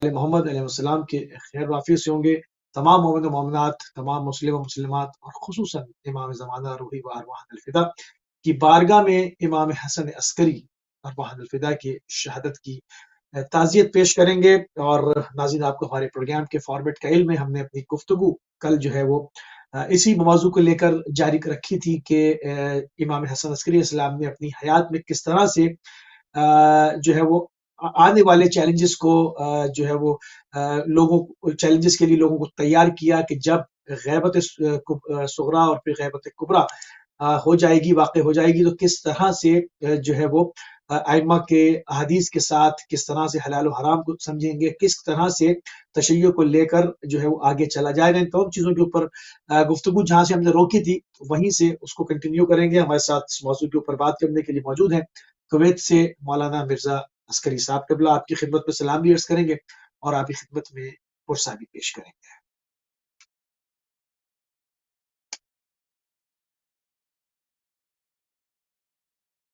محمد علیہ السلام کے خیر وافی سے ہوں گے. تمام مومن و مومنات، تمام مسلم و مسلمات اور خصوصاً امام زمانہ روحی و ارواح الفدا کی بارگاہ میں امام حسن عسکری ارواح الفدا کی شہادت کی تعزیت پیش کریں گے. اور ناظرین، آپ کو ہمارے پروگرام کے فارمیٹ کا علم ہے. ہم نے اپنی گفتگو کل جو ہے وہ اسی موضوع کو لے کر جاری رکھی تھی کہ امام حسن عسکری السلام نے اپنی حیات میں کس طرح سے جو ہے وہ آنے والے چیلنجز کو جو ہے وہ چیلنجز کے لیے لوگوں کو تیار کیا کہ جب غیبت صغرا اور پھر غیبت کبرا ہو جائے گی، واقع ہو جائے گی، تو کس طرح سے جو ہے وہ ائمہ کے احادیث کے ساتھ کس طرح سے حلال و حرام کو سمجھیں گے، کس طرح سے تشیع کو لے کر جو ہے وہ آگے چلا جائے گا. ان تمام چیزوں کے اوپر گفتگو جہاں سے ہم نے روکی تھی وہیں سے اس کو کنٹینیو کریں گے. ہمارے ساتھ اس موضوع کے اوپر بات کرنے کے لیے موجود ہیں کویت سے مولانا مرزا عسکری صاحب. قبلہ آپ کی خدمت میں سلام بھی عرض کریں گے اور آپ کی خدمت میں پرسہ بھی پیش کریں گے.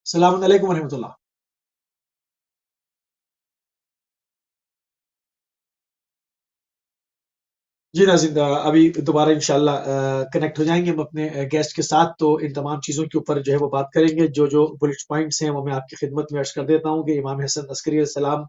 السلام علیکم ورحمۃ اللہ. جی ناظرین، ابھی دوبارہ انشاءاللہ کنیکٹ ہو جائیں گے ہم اپنے گیسٹ کے ساتھ. تو ان تمام چیزوں کے اوپر جو ہے وہ بات کریں گے. جو بلٹ پوائنٹس ہیں وہ میں آپ کی خدمت میں عرض کر دیتا ہوں کہ امام حسن عسکری علیہ السلام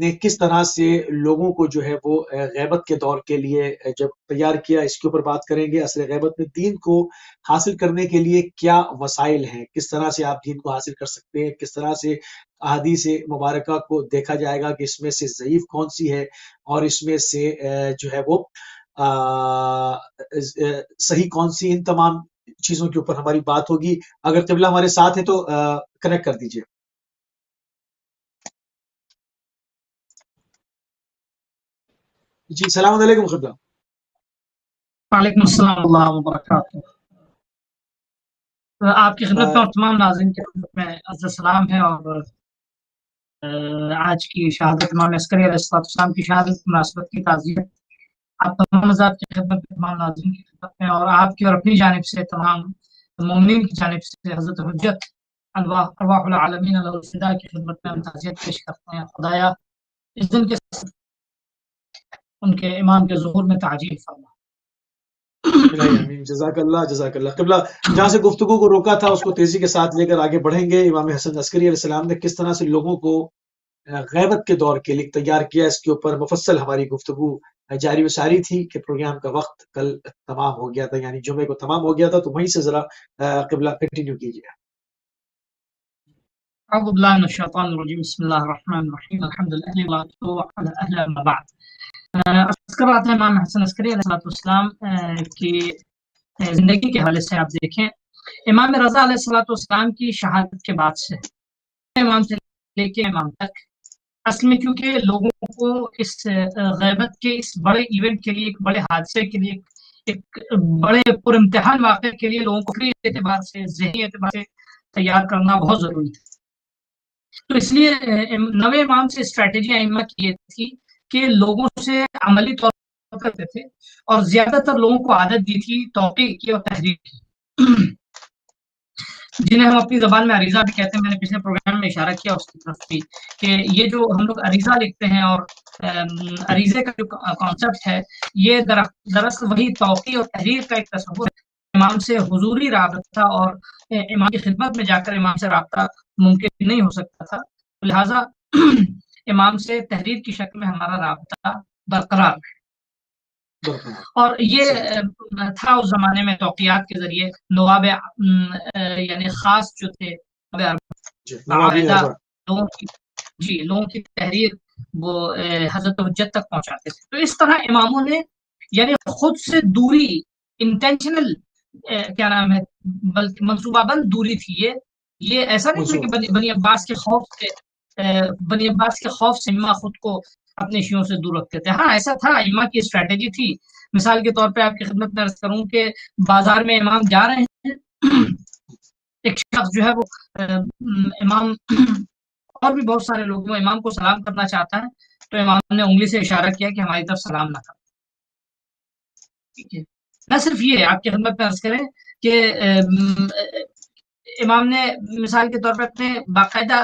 نے کس طرح سے لوگوں کو جو ہے وہ غیبت کے دور کے لیے جب تیار کیا، اس کے اوپر بات کریں گے. اصل غیبت میں دین کو حاصل کرنے کے لیے کیا وسائل ہیں، کس طرح سے آپ دین کو حاصل کر سکتے ہیں، کس طرح سے احادیث مبارکہ کو دیکھا جائے گا کہ اس میں سے ضعیف کون سی ہے اور اس میں سے جو ہے وہ صحیح کون سی. ان تمام چیزوں کے اوپر ہماری بات ہوگی. اگر قبلہ ہمارے ساتھ ہے تو کنیکٹ کر دیجئے. جی السلام علیکم قبلہ. وعلیکم السلام اللہ وبرکاتہ. آپ کی خدمت میں اور تمام ناظرین کی خدمت میں عرض سلام ہے. اور آج کی شہادت امام عسکری علیہ السلام کی شہادت مناسبت کی تعزیت آپ تمام حضرات کی خدمت میں، تمام ناظرین کی خدمت میں اور آپ کی اور اپنی جانب سے تمام مومنین کی جانب سے حضرت حجت ارواح العالمین علیہ الفدا کی خدمت میں ہم تعزیت پیش کرتے ہیں. خدایا اس دن کے ان کے امام کے ظہور میں تعجیل فرما. امین. جزاک اللہ جزاک اللہ. قبلہ جہاں سے گفتگو کو روکا تھا اس کو تیزی کے ساتھ لے کر آگے بڑھیں گے. امام حسن عسکری علیہ السلام نے کس طرح سے لوگوں کو غیبت کے دور کے لیے تیار کیا، اس کے اوپر مفصل ہماری گفتگو جاری و ساری تھی کہ پروگرام کا وقت کل تمام ہو گیا تھا، یعنی جمعے کو تمام ہو گیا تھا. تو وہیں سے ذرا قبلہ کنٹینیو کیجیے. اعوذ باللہ من الشیطان الرجیم. بسم اللہ الرحمن الرحیم. الحمدللہ وعلی اہل اما بعد. عرض کر رہا تھا امام حسن عسکری علیہ السلام کی زندگی کے حوالے سے آپ دیکھیں، امام رضا علیہ السلام کی شہادت کے بعد سے امام سے لے کے امام تک اصل میں کیونکہ لوگوں کو اس غیبت کے اس بڑے ایونٹ کے لیے، ایک بڑے حادثے کے لیے، ایک بڑے پر امتحان واقعے کے لیے لوگوں کو فکری اعتبار سے، ذہنی اعتبار سے تیار کرنا بہت ضروری تھا. تو اس لیے نوے امام سے اسٹریٹجی ائمہ کی یہ تھی کہ لوگوں سے عملی طور پر کرتے تھے اور زیادہ تر لوگوں کو عادت دی تھی توقیع کی اور تحریر کی، جنہیں ہم اپنی زبان میں عریضہ بھی کہتے ہیں. میں نے پچھلے پروگرام میں اشارہ کیا اس کی طرف بھی کہ یہ جو ہم لوگ عریضہ لکھتے ہیں اور عریضے کا جو کانسیپٹ ہے یہ دراصل وہی توقیع اور تحریر کا ایک تصور ہے. امام سے حضوری رابطہ اور امام کی خدمت میں جا کر امام سے رابطہ ممکن نہیں ہو سکتا تھا، لہٰذا امام سے تحریر کی شکل میں ہمارا رابطہ برقرار ہے. اور یہ تھا اس زمانے میں توقیات کے ذریعے نواب یعنی خاص جو تھے لوگوں کی تحریر وہ حضرت حجت تک پہنچاتے تھے. تو اس طرح اماموں نے یعنی خود سے دوری، انٹینشنل کیا نام ہے، بلکہ منصوبہ بند دوری تھی. یہ ایسا نہیں تھا کہ بنی عباس کے خوف سے امام خود کو اپنے شیعوں سے دور رکھتے تھے. ہاں ایسا تھا، امام کی اسٹریٹجی تھی. مثال کے طور پہ آپ کی خدمت میں عرض کروں کہ بازار میں امام جا رہے ہیں، ایک شخص جو ہے وہ امام اور بھی بہت سارے لوگوں امام کو سلام کرنا چاہتا ہے تو امام نے انگلی سے اشارہ کیا کہ ہماری طرف سلام نہ کرو. نہ صرف یہ، آپ کی خدمت میں عرض کریں کہ امام نے مثال کے طور پر اپنے باقاعدہ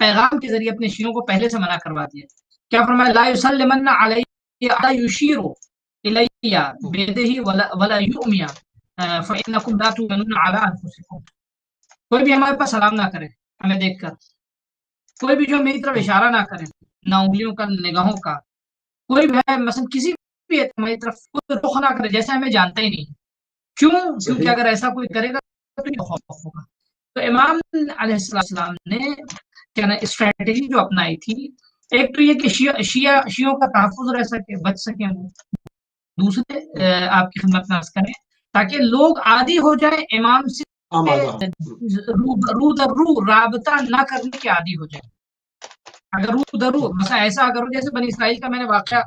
پیغام کے ذریعے اپنے شیعوں کو پہلے سے منع کروا دیا کیا فرمایا لا یسلمن علی احد یشیر الی بیدہ ولا یؤمی فانکم لا تؤمنون علی انفسکم. کوئی بھی ہمارے پاس سلام نہ کرے ہمیں دیکھ کر، کوئی بھی جو میری طرف اشارہ نہ کرے، نہ انگلیوں کا نگاہوں کا، کوئی بھی ہے مثلا کسی بھی ہماری طرف کوئی رخ نہ کرے جیسے ہمیں جانتا ہی نہیں. کیوں؟ کیونکہ اگر ایسا کوئی کرے گا تو یہ خوف ہوگا. تو امام علیہ السلام نے کیا نا اسٹریٹجی جو اپنائی تھی، ایک تو یہ کہ شیعوں کا تحفظ رہ سکے، بچ سکیں وہ. دوسرے آپ کی خدمت میں عرض کریں تاکہ لوگ عادی ہو جائیں امام سے رو در رو رابطہ نہ کرنے کے عادی ہو جائیں. اگر رو در رو مثلا ایسا اگر جیسے بنی اسرائیل کا میں نے واقعہ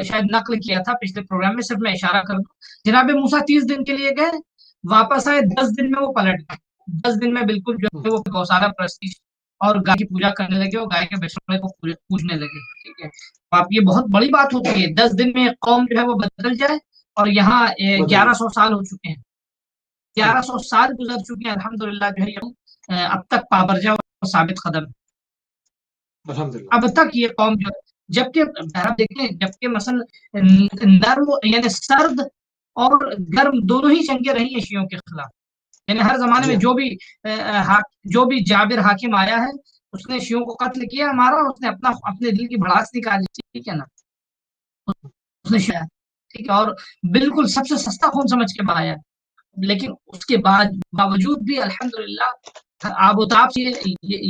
شاید نقل کیا تھا پچھلے پروگرام میں، صرف میں اشارہ کر دوں. جناب موسیٰ 30 دن کے لیے گئے، واپس آئے 10 دن میں وہ پلٹ گئے. 10 دن میں بالکل جو ہے وہ گوسالہ پرستی اور گائے کی پوجا کرنے لگے اور گائے کے بچڑے کو پوجنے لگے. ٹھیک ہے، آپ یہ بہت بڑی بات ہوتی ہے 10 دن میں قوم جو ہے وہ بدل جائے. اور یہاں 1100 سال ہو چکے ہیں، 1100 سال گزر چکے ہیں الحمدللہ جو ہے اب تک پابرجا اور ثابت قدم. اب تک یہ قوم جو جبکہ دیکھیں جبکہ مثلا نرم یعنی سرد اور گرم دونوں ہی جنگیں رہی ہیں شیعوں کے خلاف. یعنی ہر زمانے میں جو بھی جابر حاکم آیا ہے اس نے شیعوں کو قتل کیا، ہمارا اس نے اپنے دل کی بھڑاس نکالی. ٹھیک ہے نا، اس نے ٹھیک ہے، اور بالکل سب سے سستا خون سمجھ کے بہایا. لیکن اس کے باوجود بھی الحمدللہ آب و تاب سے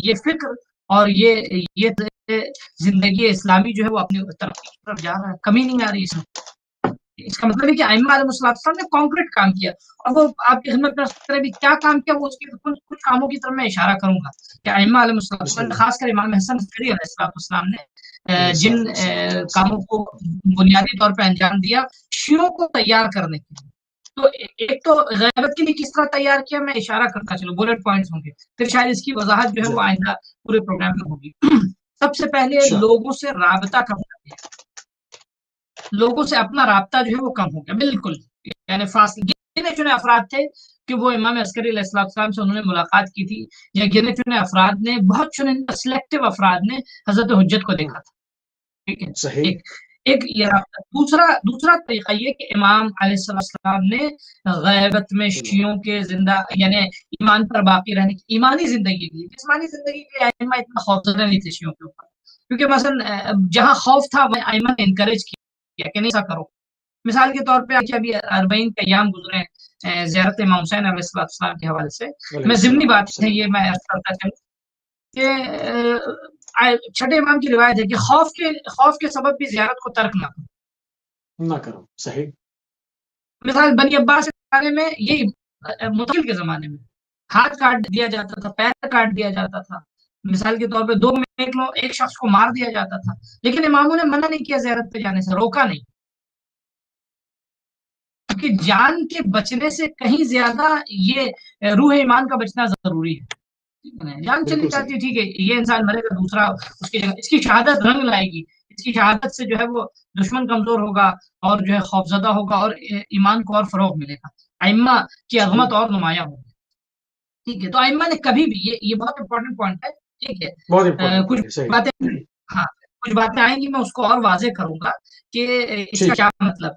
یہ فکر اور یہ زندگی اسلامی جو ہے وہ اپنی طرف جا رہا ہے، کمی نہیں آ رہی اس میں. اس کا مطلب ہے کہ ائمہ علیہ السلام نے کانکریٹ کام کیا. اور وہ آپ کی خدمت میں بھی کیا کام کیا وہ اس کے کچھ کاموں کی طرف میں اشارہ کروں گا کہ ائمہ علیہ السلام خاص کر امام حسن عسکری علیہ السلام نے جن کاموں کو بنیادی طور پہ انجام دیا شیعوں کو تیار کرنے کے لیے. تو ایک تو غیبت کے لیے کس طرح تیار کیا میں اشارہ کرتا چلوں، بلٹ پوائنٹس ہوں گے، پھر شاید اس کی وضاحت جو ہے وہ آئندہ پورے پروگرام میں ہوگی. سب سے پہلے لوگوں سے رابطہ کم کر دیا، لوگوں سے اپنا رابطہ جو ہے وہ کم ہو گیا بالکل. یعنی فاصلے گنے چنے افراد تھے کہ وہ امام عسکری علیہ السلام سے انہوں نے ملاقات کی تھی، یا گنے چنے افراد نے، بہت چنندہ سلیکٹو افراد نے حضرت حجت کو دیکھا تھا. ٹھیک ہے، ایک یہ دوسرا طریقہ یہ کہ امام علیہ السلام نے غیبت میں شیعوں کے زندہ یعنی ایمان پر باقی رہنے کی ایمانی زندگی دی. جسمانی زندگی کے ائمہ اتنا خوفزدہ نہیں تھے شیعوں کے اوپر، کیونکہ مثلا جہاں خوف تھا وہ ائمہ نے انکریج کیا کہ نہیں ایسا کرو. مثال کے طور پہ ابھی 40 کے ایام گزرے زیارت امام حسین علیہ السلام کے حوالے سے. میں ضمنی بات ہے یہ میں عرض کرتا چلوں کہ چھٹے امام کی روایت ہے کہ خوف کے سبب بھی زیارت کو ترک نہ کرو. صحیح. مثال بنی عباس کے زمانے میں یہی متقل کے زمانے میں ہاتھ کاٹ دیا جاتا تھا، پیر کاٹ دیا جاتا تھا. مثال کے طور پہ 2 میں ایک شخص کو مار دیا جاتا تھا، لیکن اماموں نے منع نہیں کیا زیارت پہ جانے سے، روکا نہیں. کیونکہ جان کے بچنے سے کہیں زیادہ یہ روح ایمان کا بچنا ضروری ہے. جان چلی جاتی ہے ٹھیک ہے، یہ انسان مرے گا، دوسرا اس کی جگہ اس کی شہادت رنگ لائے گی. اس کی شہادت سے جو ہے وہ دشمن کمزور ہوگا اور جو ہے خوفزدہ ہوگا اور ایمان کو اور فروغ ملے گا، ائمہ کی عظمت اور نمایاں ہوگی. ٹھیک ہے، تو ائمہ نے کبھی بھی یہ بہت امپورٹنٹ پوائنٹ ہے. ٹھیک ہے، کچھ باتیں آئیں گی میں اس کو اور واضح کروں گا کہ اس کا کیا مطلب.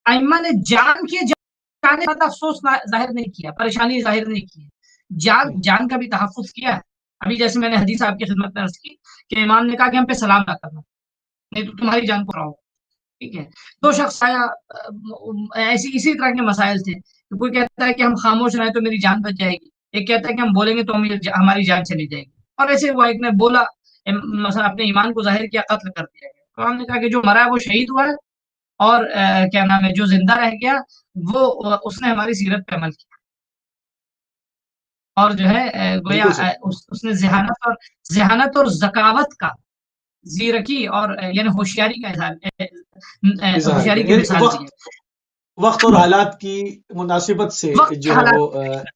ائمہ نے جان کے جانے کا افسوس ظاہر نہیں کیا، پریشانی ظاہر نہیں کی، جان کا بھی تحفظ کیا ہے. ابھی جیسے میں نے حدیث آپ کی خدمت میں عرض کی کہ امام نے کہا کہ ہم پہ سلام نہ کرنا نہیں تو تمہاری جان کو رہو. ٹھیک ہے، 2 شخص آیا، اسی طرح کے مسائل تھے. کوئی کہتا ہے کہ ہم خاموش رہیں تو میری جان بچ جائے گی، ایک کہتا ہے کہ ہم بولیں گے تو ہماری جان چلی جائے گی. اور ایسے وہ ایک نے بولا مثلا اپنے ایمان کو ظاہر کیا، قتل کر دیا گیا. تو ہم نے کہا کہ جو مرا ہے وہ شہید ہوا ہے، اور کیا نام ہے جو زندہ رہ گیا وہ اس نے ہماری سیرت پہ عمل کیا اور جو ہے گویا اس نے ذہانت اور ذکاوت کا زیرکی اور یعنی ہوشیاری کا اظہار ہوشیاری کی مثال دی. وقت اور حالات کی مناسبت سے جو ہے وہ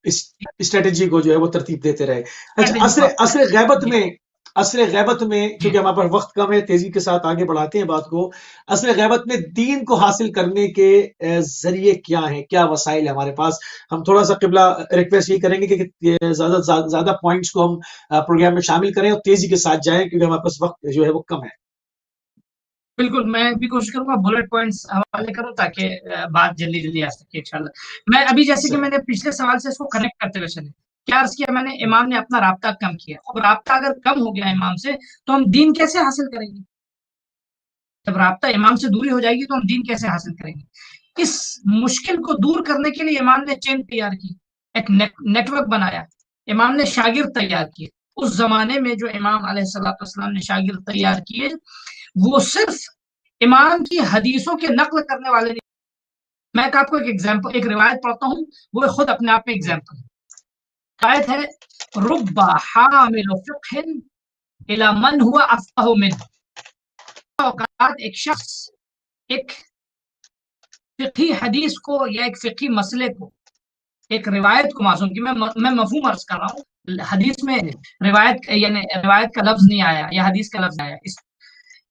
اسٹریٹجی کو جو ہے وہ ترتیب دیتے رہے. اچھا، عصر غیبت میں کیونکہ ہمارے پاس وقت کم ہے، تیزی کے ساتھ آگے بڑھاتے ہیں بات کو. عصر غیبت میں دین کو حاصل کرنے کے ذریعے کیا ہیں، کیا وسائل ہیں ہمارے پاس؟ ہم تھوڑا سا قبلہ ریکویسٹ یہ کریں گے کہ زیادہ پوائنٹس کو ہم پروگرام میں شامل کریں اور تیزی کے ساتھ جائیں کیونکہ ہمارے پاس وقت جو ہے وہ کم ہے. بالکل میں بھی کوشش کروں گا بلٹ پوائنٹس حوالے کروں تاکہ بات جلدی جلدی آ سکے انشاءاللہ۔ میں ابھی جیسے کہ میں نے پچھلے سوال سے اس کو کنیکٹ کرتے ہوئے چلے، کیا عرض کیا میں نے، امام نے اپنا رابطہ کم کیا، اور رابطہ اگر کم ہو گیا امام سے تو ہم دین کیسے حاصل کریں گے؟ جب رابطہ امام سے دوری ہو جائے گی تو ہم دین کیسے حاصل کریں گے؟ اس مشکل کو دور کرنے کے لیے امام نے چین تیار کی، ایک نیٹ ورک بنایا، امام نے شاگرد تیار کیے۔ اس زمانے میں جو امام علیہ الصلوۃ والسلام نے شاگرد تیار کیے وہ صرف امام کی حدیثوں کے نقل کرنے والے نہیں۔ میں آپ کو ایک ایگزامپل، ایک روایت پڑھتا ہوں، وہ خود اپنے آپ میں ایگزامپل ہے۔ آیت ہے رب حامل فقہ الی من هو افقہ منہ۔ اوقات ایک شخص ایک فقہی حدیث کو یا ایک فقہی مسئلے کو، ایک روایت کو معصوم کی، میں مفہوم عرض کر رہا ہوں، حدیث میں روایت یعنی روایت کا لفظ نہیں آیا یا حدیث کا لفظ آیا،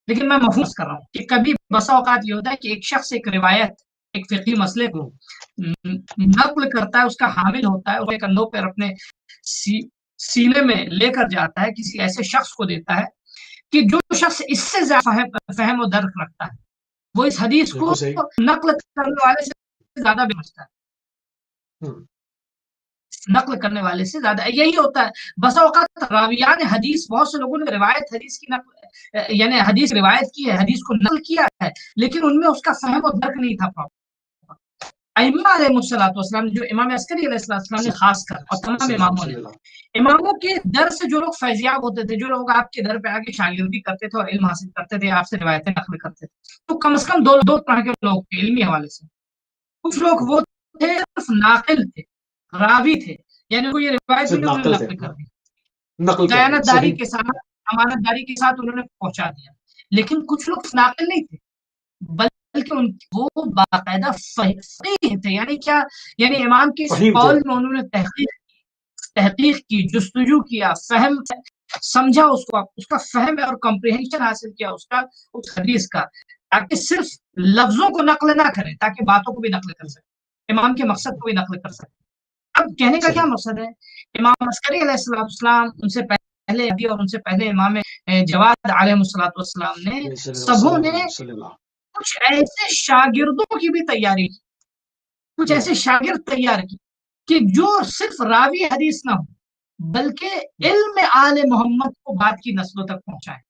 لیکن میں مفہوم عرض کر رہا ہوں کہ کبھی بسا اوقات یہ ہوتا ہے کہ ایک شخص ایک روایت، ایک فقہی مسئلے کو نقل کرتا ہے، اس کا حامل ہوتا ہے، اسے کندھوں پر اپنے سینے میں لے کر جاتا ہے، کسی ایسے شخص کو دیتا ہے کہ جو شخص اس سے زیادہ فہم و درک رکھتا ہے، وہ اس حدیث کو نقل کرنے والے سے زیادہ بھی سمجھتا ہے، نقل کرنے والے سے زیادہ۔ یہی ہوتا ہے بسا اوقات راویان حدیث، بہت سے لوگوں نے روایت حدیث کی نقل یعنی حدیث روایت کی ہے، حدیث کو نقل کیا ہے، لیکن ان میں اس کا فہم و درک نہیں تھا۔ ائمہ علیہ الصلوۃ والسلام، جو امام عسکری علیہ السلام نے خاص کر، اور تمام اماموں نے، اماموں کے در سے جو لوگ فیضیاب ہوتے تھے، جو لوگ آپ کے در پہ آ کے شاگردی کرتے تھے اور علم حاصل کرتے تھے، آپ سے روایتیں نقل کرتے تھے، تو کم از کم دو طرح کے لوگ تھے علمی حوالے سے۔ کچھ لوگ وہ تھے صرف ناقل تھے، راوی تھے، یعنی وہ یہ روایت بھی انہوں نے نقل کر دی، دیانت داری کے ساتھ، امانت داری کے ساتھ انہوں نے پہنچا دیا۔ لیکن کچھ لوگ ناقل نہیں تھے، بلکہ وہ باقاعدہ فقیہ تھے۔ یعنی کیا؟ یعنی امام کے قول میں انہوں نے تحقیق کی، جستجو کیا، فہم سمجھا، اس کا فہم اور کمپریہنشن حاصل کیا اس حدیث کا، تاکہ صرف لفظوں کو نقل نہ کریں، تاکہ باتوں کو بھی نقل کر سکیں، امام کے مقصد کو بھی نقل کر سکیں۔ اب کہنے کا کیا مقصد ہے؟ امام عسکری علیہ السلام، ان سے پہلے ابھی اور ان سے پہلے امام جواد علیہ السلام نے، سبوں نے کچھ ایسے شاگردوں کی بھی تیاری کی، کچھ ایسے شاگرد تیار کی کہ جو صرف راوی حدیث نہ ہو، بلکہ علم آل محمد کو بات کی نسلوں تک پہنچائے۔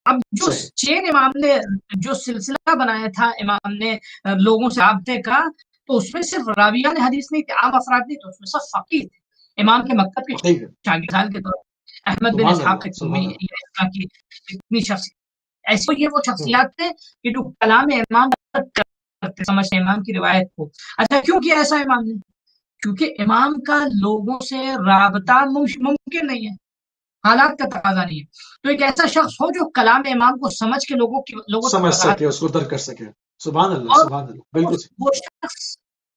اب جو چین امام نے، جو سلسلہ بنایا تھا امام نے لوگوں سے رابطے کا، تو اس میں صرف راویان حدیث نہیں تھے، عام افراد نہیں تھے، اس میں سب فقیہ تھے، امام کے مکتب کے شاگردان کے طور پر احمد بن اسحاق کی اتنی شخصیت، ایسے یہ وہ شخصیات تھے کہ جو کلام امام کرتے سمجھتے امام کی روایت کو۔ اچھا کیوں کیا ایسا امام نے؟ کیونکہ امام کا لوگوں سے رابطہ ممکن نہیں ہے، حالات کا تقاضا نہیں ہے، تو ایک ایسا شخص ہو جو کلام امام کو سمجھ کے لوگوں سمجھ سکے، اس کو درک کر سکے۔ سبحان اللہ، سبحان اللہ، بالکل۔ وہ شخص،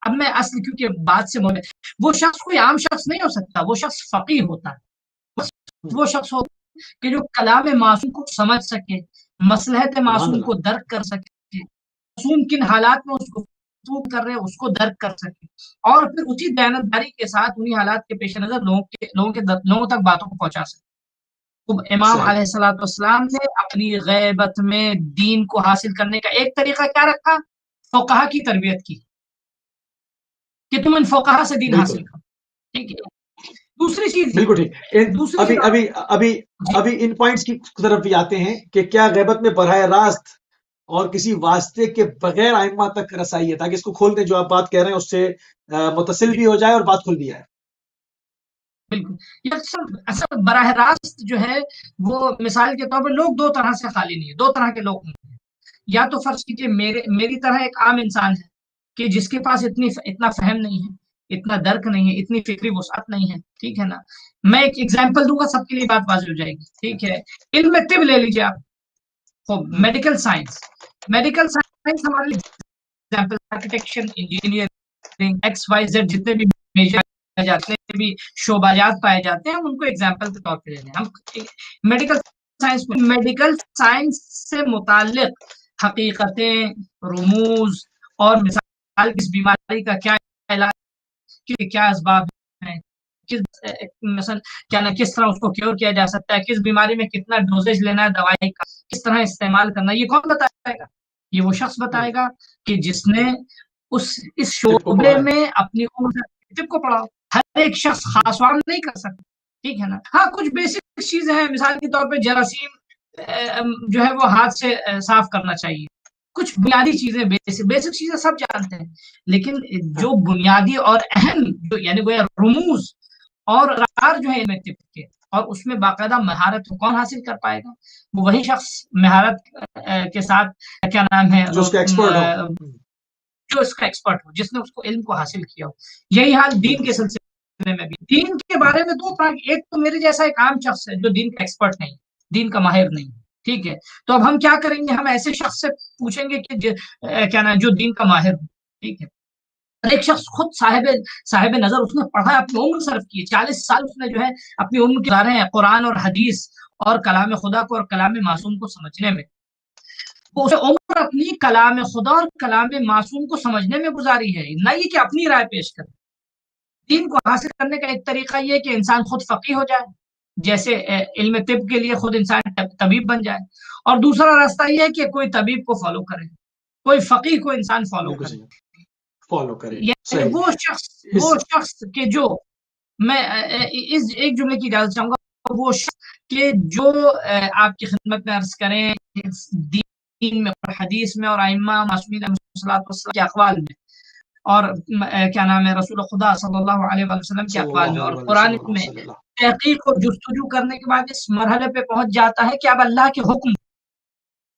اب میں اصل کیونکہ بات سے وہ شخص کوئی عام شخص نہیں ہو سکتا، وہ شخص فقیہ ہوتا ہے، وہ شخص ہو کہ جو کلام معصوم کو سمجھ سکے، مصلحت معصوم کو درک کر سکے، معصوم کن حالات میں اس کو کر رہے اس کو درک کر سکے، اور پھر اسی دیانت داری کے ساتھ انہی حالات کے پیش نظر لوگوں تک باتوں کو پہنچا سکے۔ تو امام علیہ الصلوۃ والسلام نے اپنی غیبت میں دین کو حاصل کرنے کا ایک طریقہ کیا رکھا؟ فقہا کی تربیت کی، کہ تم ان فقہا سے دین حاصل کرو، ٹھیک ہے۔ دوسری چیز، بالکل ٹھیک، ابھی ان پوائنٹس کی طرف بھی آتے ہیں کہ کیا غیبت میں براہ راست اور کسی واسطے کے بغیر ائمہ تک رسائی ہے، تاکہ اس کو کھول دیں، جو آپ بات کہہ رہے ہیں اس سے متصل بھی ہو جائے اور بات کھل بھی جائے۔ بالکل، یہ اصل براہ راست جو ہے وہ مثال کے طور پر لوگ دو طرح سے خالی نہیں ہے، دو طرح کے لوگ ہیں، یا تو فرض کیجیے میری طرح ایک عام انسان ہے کہ جس کے پاس اتنا فہم نہیں ہے، اتنا درک نہیں ہے، اتنی فکری وسعت نہیں ہے، ٹھیک ہے نا۔ میں ایک ایگزامپل دوں گا، سب کے لیے بات واضح ہو جائے گی، ٹھیک ہے۔ علم طب لے لیجیے آپ، میڈیکل سائنس ہمارے لیے example, architecture, engineering, X Y Z, جتنے بھی میجر جاتے بھی شعبات پائے جاتے ہیں، ہم ان کو ایگزامپل کے طور پہ لے لیں۔ ہم میڈیکل سائنس سے متعلق حقیقتیں، رموز اور مثال اس بیماری کا کیا علاج، کیا اسباب ہیں، مثلا کیا نا کس طرح اس کو کیور کیا جا سکتا ہے، کس بیماری میں کتنا ڈوزیج لینا ہے دوائی کا، کس طرح استعمال کرنا ہے، یہ کون بتائے گا؟ یہ وہ شخص بتائے گا کہ جس نے اس شعبے میں اپنی عمر طب کو پڑھا. ہر ایک شخص خاص وام نہیں کر سکتا، ٹھیک ہے نا. ہاں کچھ بیسک چیزیں ہیں، مثال کے طور پہ جراثیم جو ہے وہ ہاتھ سے صاف کرنا چاہیے، کچھ بنیادی چیزیں بیسک چیزیں سب جانتے ہیں، لیکن جو بنیادی اور اہم جو یعنی وہ رموز اور رار جو ہے علم طب کے، اور اس میں باقاعدہ مہارت کون حاصل کر پائے گا؟ وہ وہی شخص مہارت کے ساتھ کیا نام ہے جو اس کا ایکسپرٹ ہو، جس نے اس کو علم کو حاصل کیا ہو. یہی حال دین کے سلسلے میں بھی. دین کے بارے میں دو طرح، ایک تو میرے جیسا ایک عام شخص ہے جو دین کا ایکسپرٹ نہیں، دین کا ماہر نہیں، ٹھیک ہے. تو اب ہم کیا کریں گے؟ ہم ایسے شخص سے پوچھیں گے کہ کیا نام جو دین کا ماہر ہو، ٹھیک ہے. ایک شخص خود صاحب نظر، اس نے پڑھا ہے، اپنی عمر صرف کی ہے، 40 سال اس نے جو ہے اپنی عمر گزارے ہیں قرآن اور حدیث اور کلام خدا کو اور کلام معصوم کو سمجھنے میں. اسے عمر اپنی کلام خدا اور کلام معصوم کو سمجھنے میں گزاری ہے، نہ یہ کہ اپنی رائے پیش کرے. دین کو حاصل کرنے کا ایک طریقہ یہ ہے کہ انسان خود فقیہ ہو جائے، جیسے علم طب کے لیے خود انسان طبیب بن جائے، اور دوسرا راستہ یہ ہے کہ کوئی طبیب کو فالو کرے، کوئی فقیہ کو انسان فالو کرے. یعنی وہ شخص کے جو میں ایک جملے کی اجازت چاہوں گا، وہ شخص کے جو آپ کی خدمت میں عرض کریں دین میں اور حدیث میں اور ائمہ معصومین علیہ الصلوۃ کے اقوال میں، اور کیا نام ہے رسول خدا صلی اللہ علیہ وسلم کے اقوال میں اور قرآن میں تحقیق اور جستجو کرنے کے بعد اس مرحلے پہ پہنچ جاتا ہے کہ اب اللہ کے حکم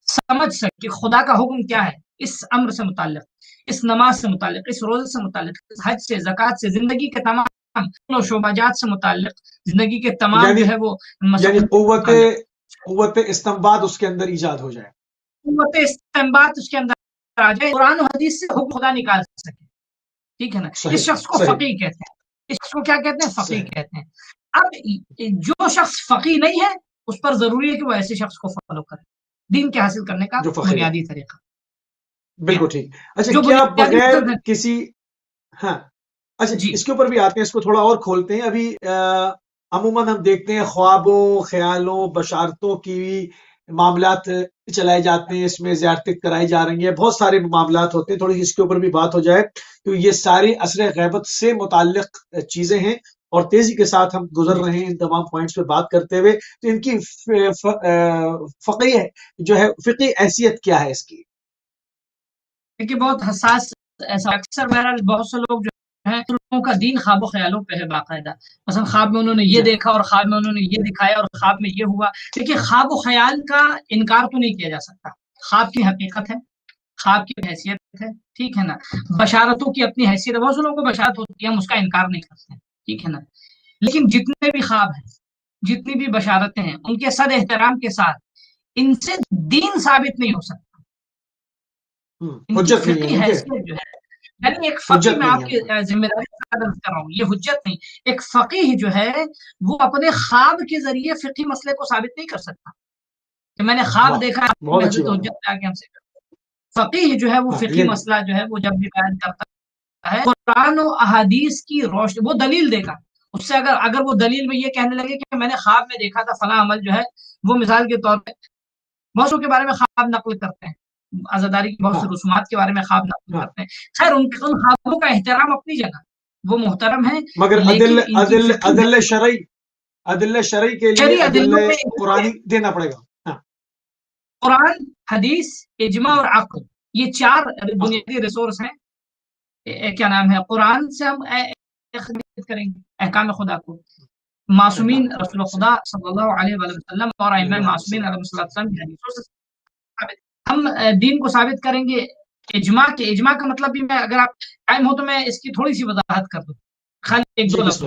سمجھ سکے، خدا کا حکم کیا ہے اس امر سے متعلق، اس نماز سے متعلق، اس روزے سے متعلق، اس حج سے، زکوٰۃ سے، زندگی کے تمام شعبات سے متعلق، زندگی کے تمام جو ہے وہ یعنی قوت استنباط اس کے اندر ایجاد ہو جائے، قوت استنباط اس کے اندر آ جائے، قرآن و حدیث سے حکم خدا نکال سکے، ٹھیک ہے نا. اس شخص کو فقیہ کہتے ہیں. اس شخص کو کیا کہتے ہیں؟ فقیہ کہتے ہیں. اب جو شخص فقیہ نہیں ہے اس پر ضروری ہے کہ وہ ایسے شخص کو فالو کرے، دین کے حاصل کرنے کا بنیادی طریقہ. بالکل ٹھیک. اچھا کیا بغیر کسی اچھا اس کے اوپر بھی آتے ہیں، اس کو تھوڑا اور کھولتے ہیں. ابھی عموماً ہم دیکھتے ہیں خوابوں، خیالوں، بشارتوں کی معاملات چلائے جاتے ہیں، اس میں زیارتیں کرائی جا رہی ہیں، بہت سارے معاملات ہوتے ہیں. تھوڑی اس کے اوپر بھی بات ہو جائے کہ یہ ساری اثر غیبت سے متعلق چیزیں ہیں، اور تیزی کے ساتھ ہم گزر رہے ہیں ان تمام پوائنٹس پہ بات کرتے ہوئے. تو ان کی فقیہ جو ہے فقی حیثیت کیا ہے اس کی؟ دیکھیے بہت حساس ایسا اکثر بہرحال بہت سے لوگ جو ہیں لوگوں کا دین خواب و خیالوں پہ ہے باقاعدہ. مثلا خواب میں انہوں نے یہ دیکھا اور خواب میں انہوں نے یہ دکھایا اور خواب میں یہ ہوا. دیکھیے خواب و خیال کا انکار تو نہیں کیا جا سکتا، خواب کی حقیقت ہے، خواب کی حیثیت ہے، ٹھیک ہے نا. بشارتوں کی اپنی حیثیت ہے، بہت سے لوگوں کو بشارت ہوتی ہے، ہم اس کا انکار نہیں کرتے ہیں، ٹھیک ہے نا. لیکن جتنے بھی خواب ہیں، جتنی بھی بشارتیں ہیں، ان کے صد احترام کے ساتھ ان سے دین ثابت نہیں ہو سکتا. حجت نہیں ہے، حیثیت جو ہے یعنی ایک فقیہ، میں آپ کی ذمہ داری کر رہا ہوں، یہ حجت نہیں. ایک فقیہ جو ہے وہ اپنے خواب کے ذریعے فقہی مسئلے کو ثابت نہیں کر سکتا کہ میں نے خواب دیکھا. فقیہ جو ہے وہ فقہی مسئلہ جو ہے وہ جب بھی بیان کرتا ہے قرآن و احادیث کی روشنی وہ دلیل دے گا. اس سے اگر وہ دلیل میں یہ کہنے لگے کہ میں نے خواب میں دیکھا تھا فلاں عمل جو ہے، وہ مثال کے طور پہ بہت کے بارے میں خواب نقل کرتے ہیں، عزاداری کی بہت سے رسومات کے بارے میں خواب نقل کرتے ہیں. خیر ان خوابوں کا احترام اپنی جگہ، وہ محترم ہے، مگر عدل شرعی کے لیے عدل قرآنی دینا پڑے گا. قرآن، حدیث، اجماع اور عقل، یہ 4 بنیادی ریسورس ہیں. کیا نام ہے؟ قرآن سے ہم کریں گے احکام خدا کو، معصومین رسول خدا صلی اللہ علیہ وسلم اور ائمہ معصومین علیہ السلام کی حدیثوں سے ہم دین کو ثابت کریں گے. اجماع کا مطلب بھی میں اگر آپ ٹائم ہو تو میں اس کی تھوڑی سی وضاحت کر دوں، خالی ایک دو لفظ.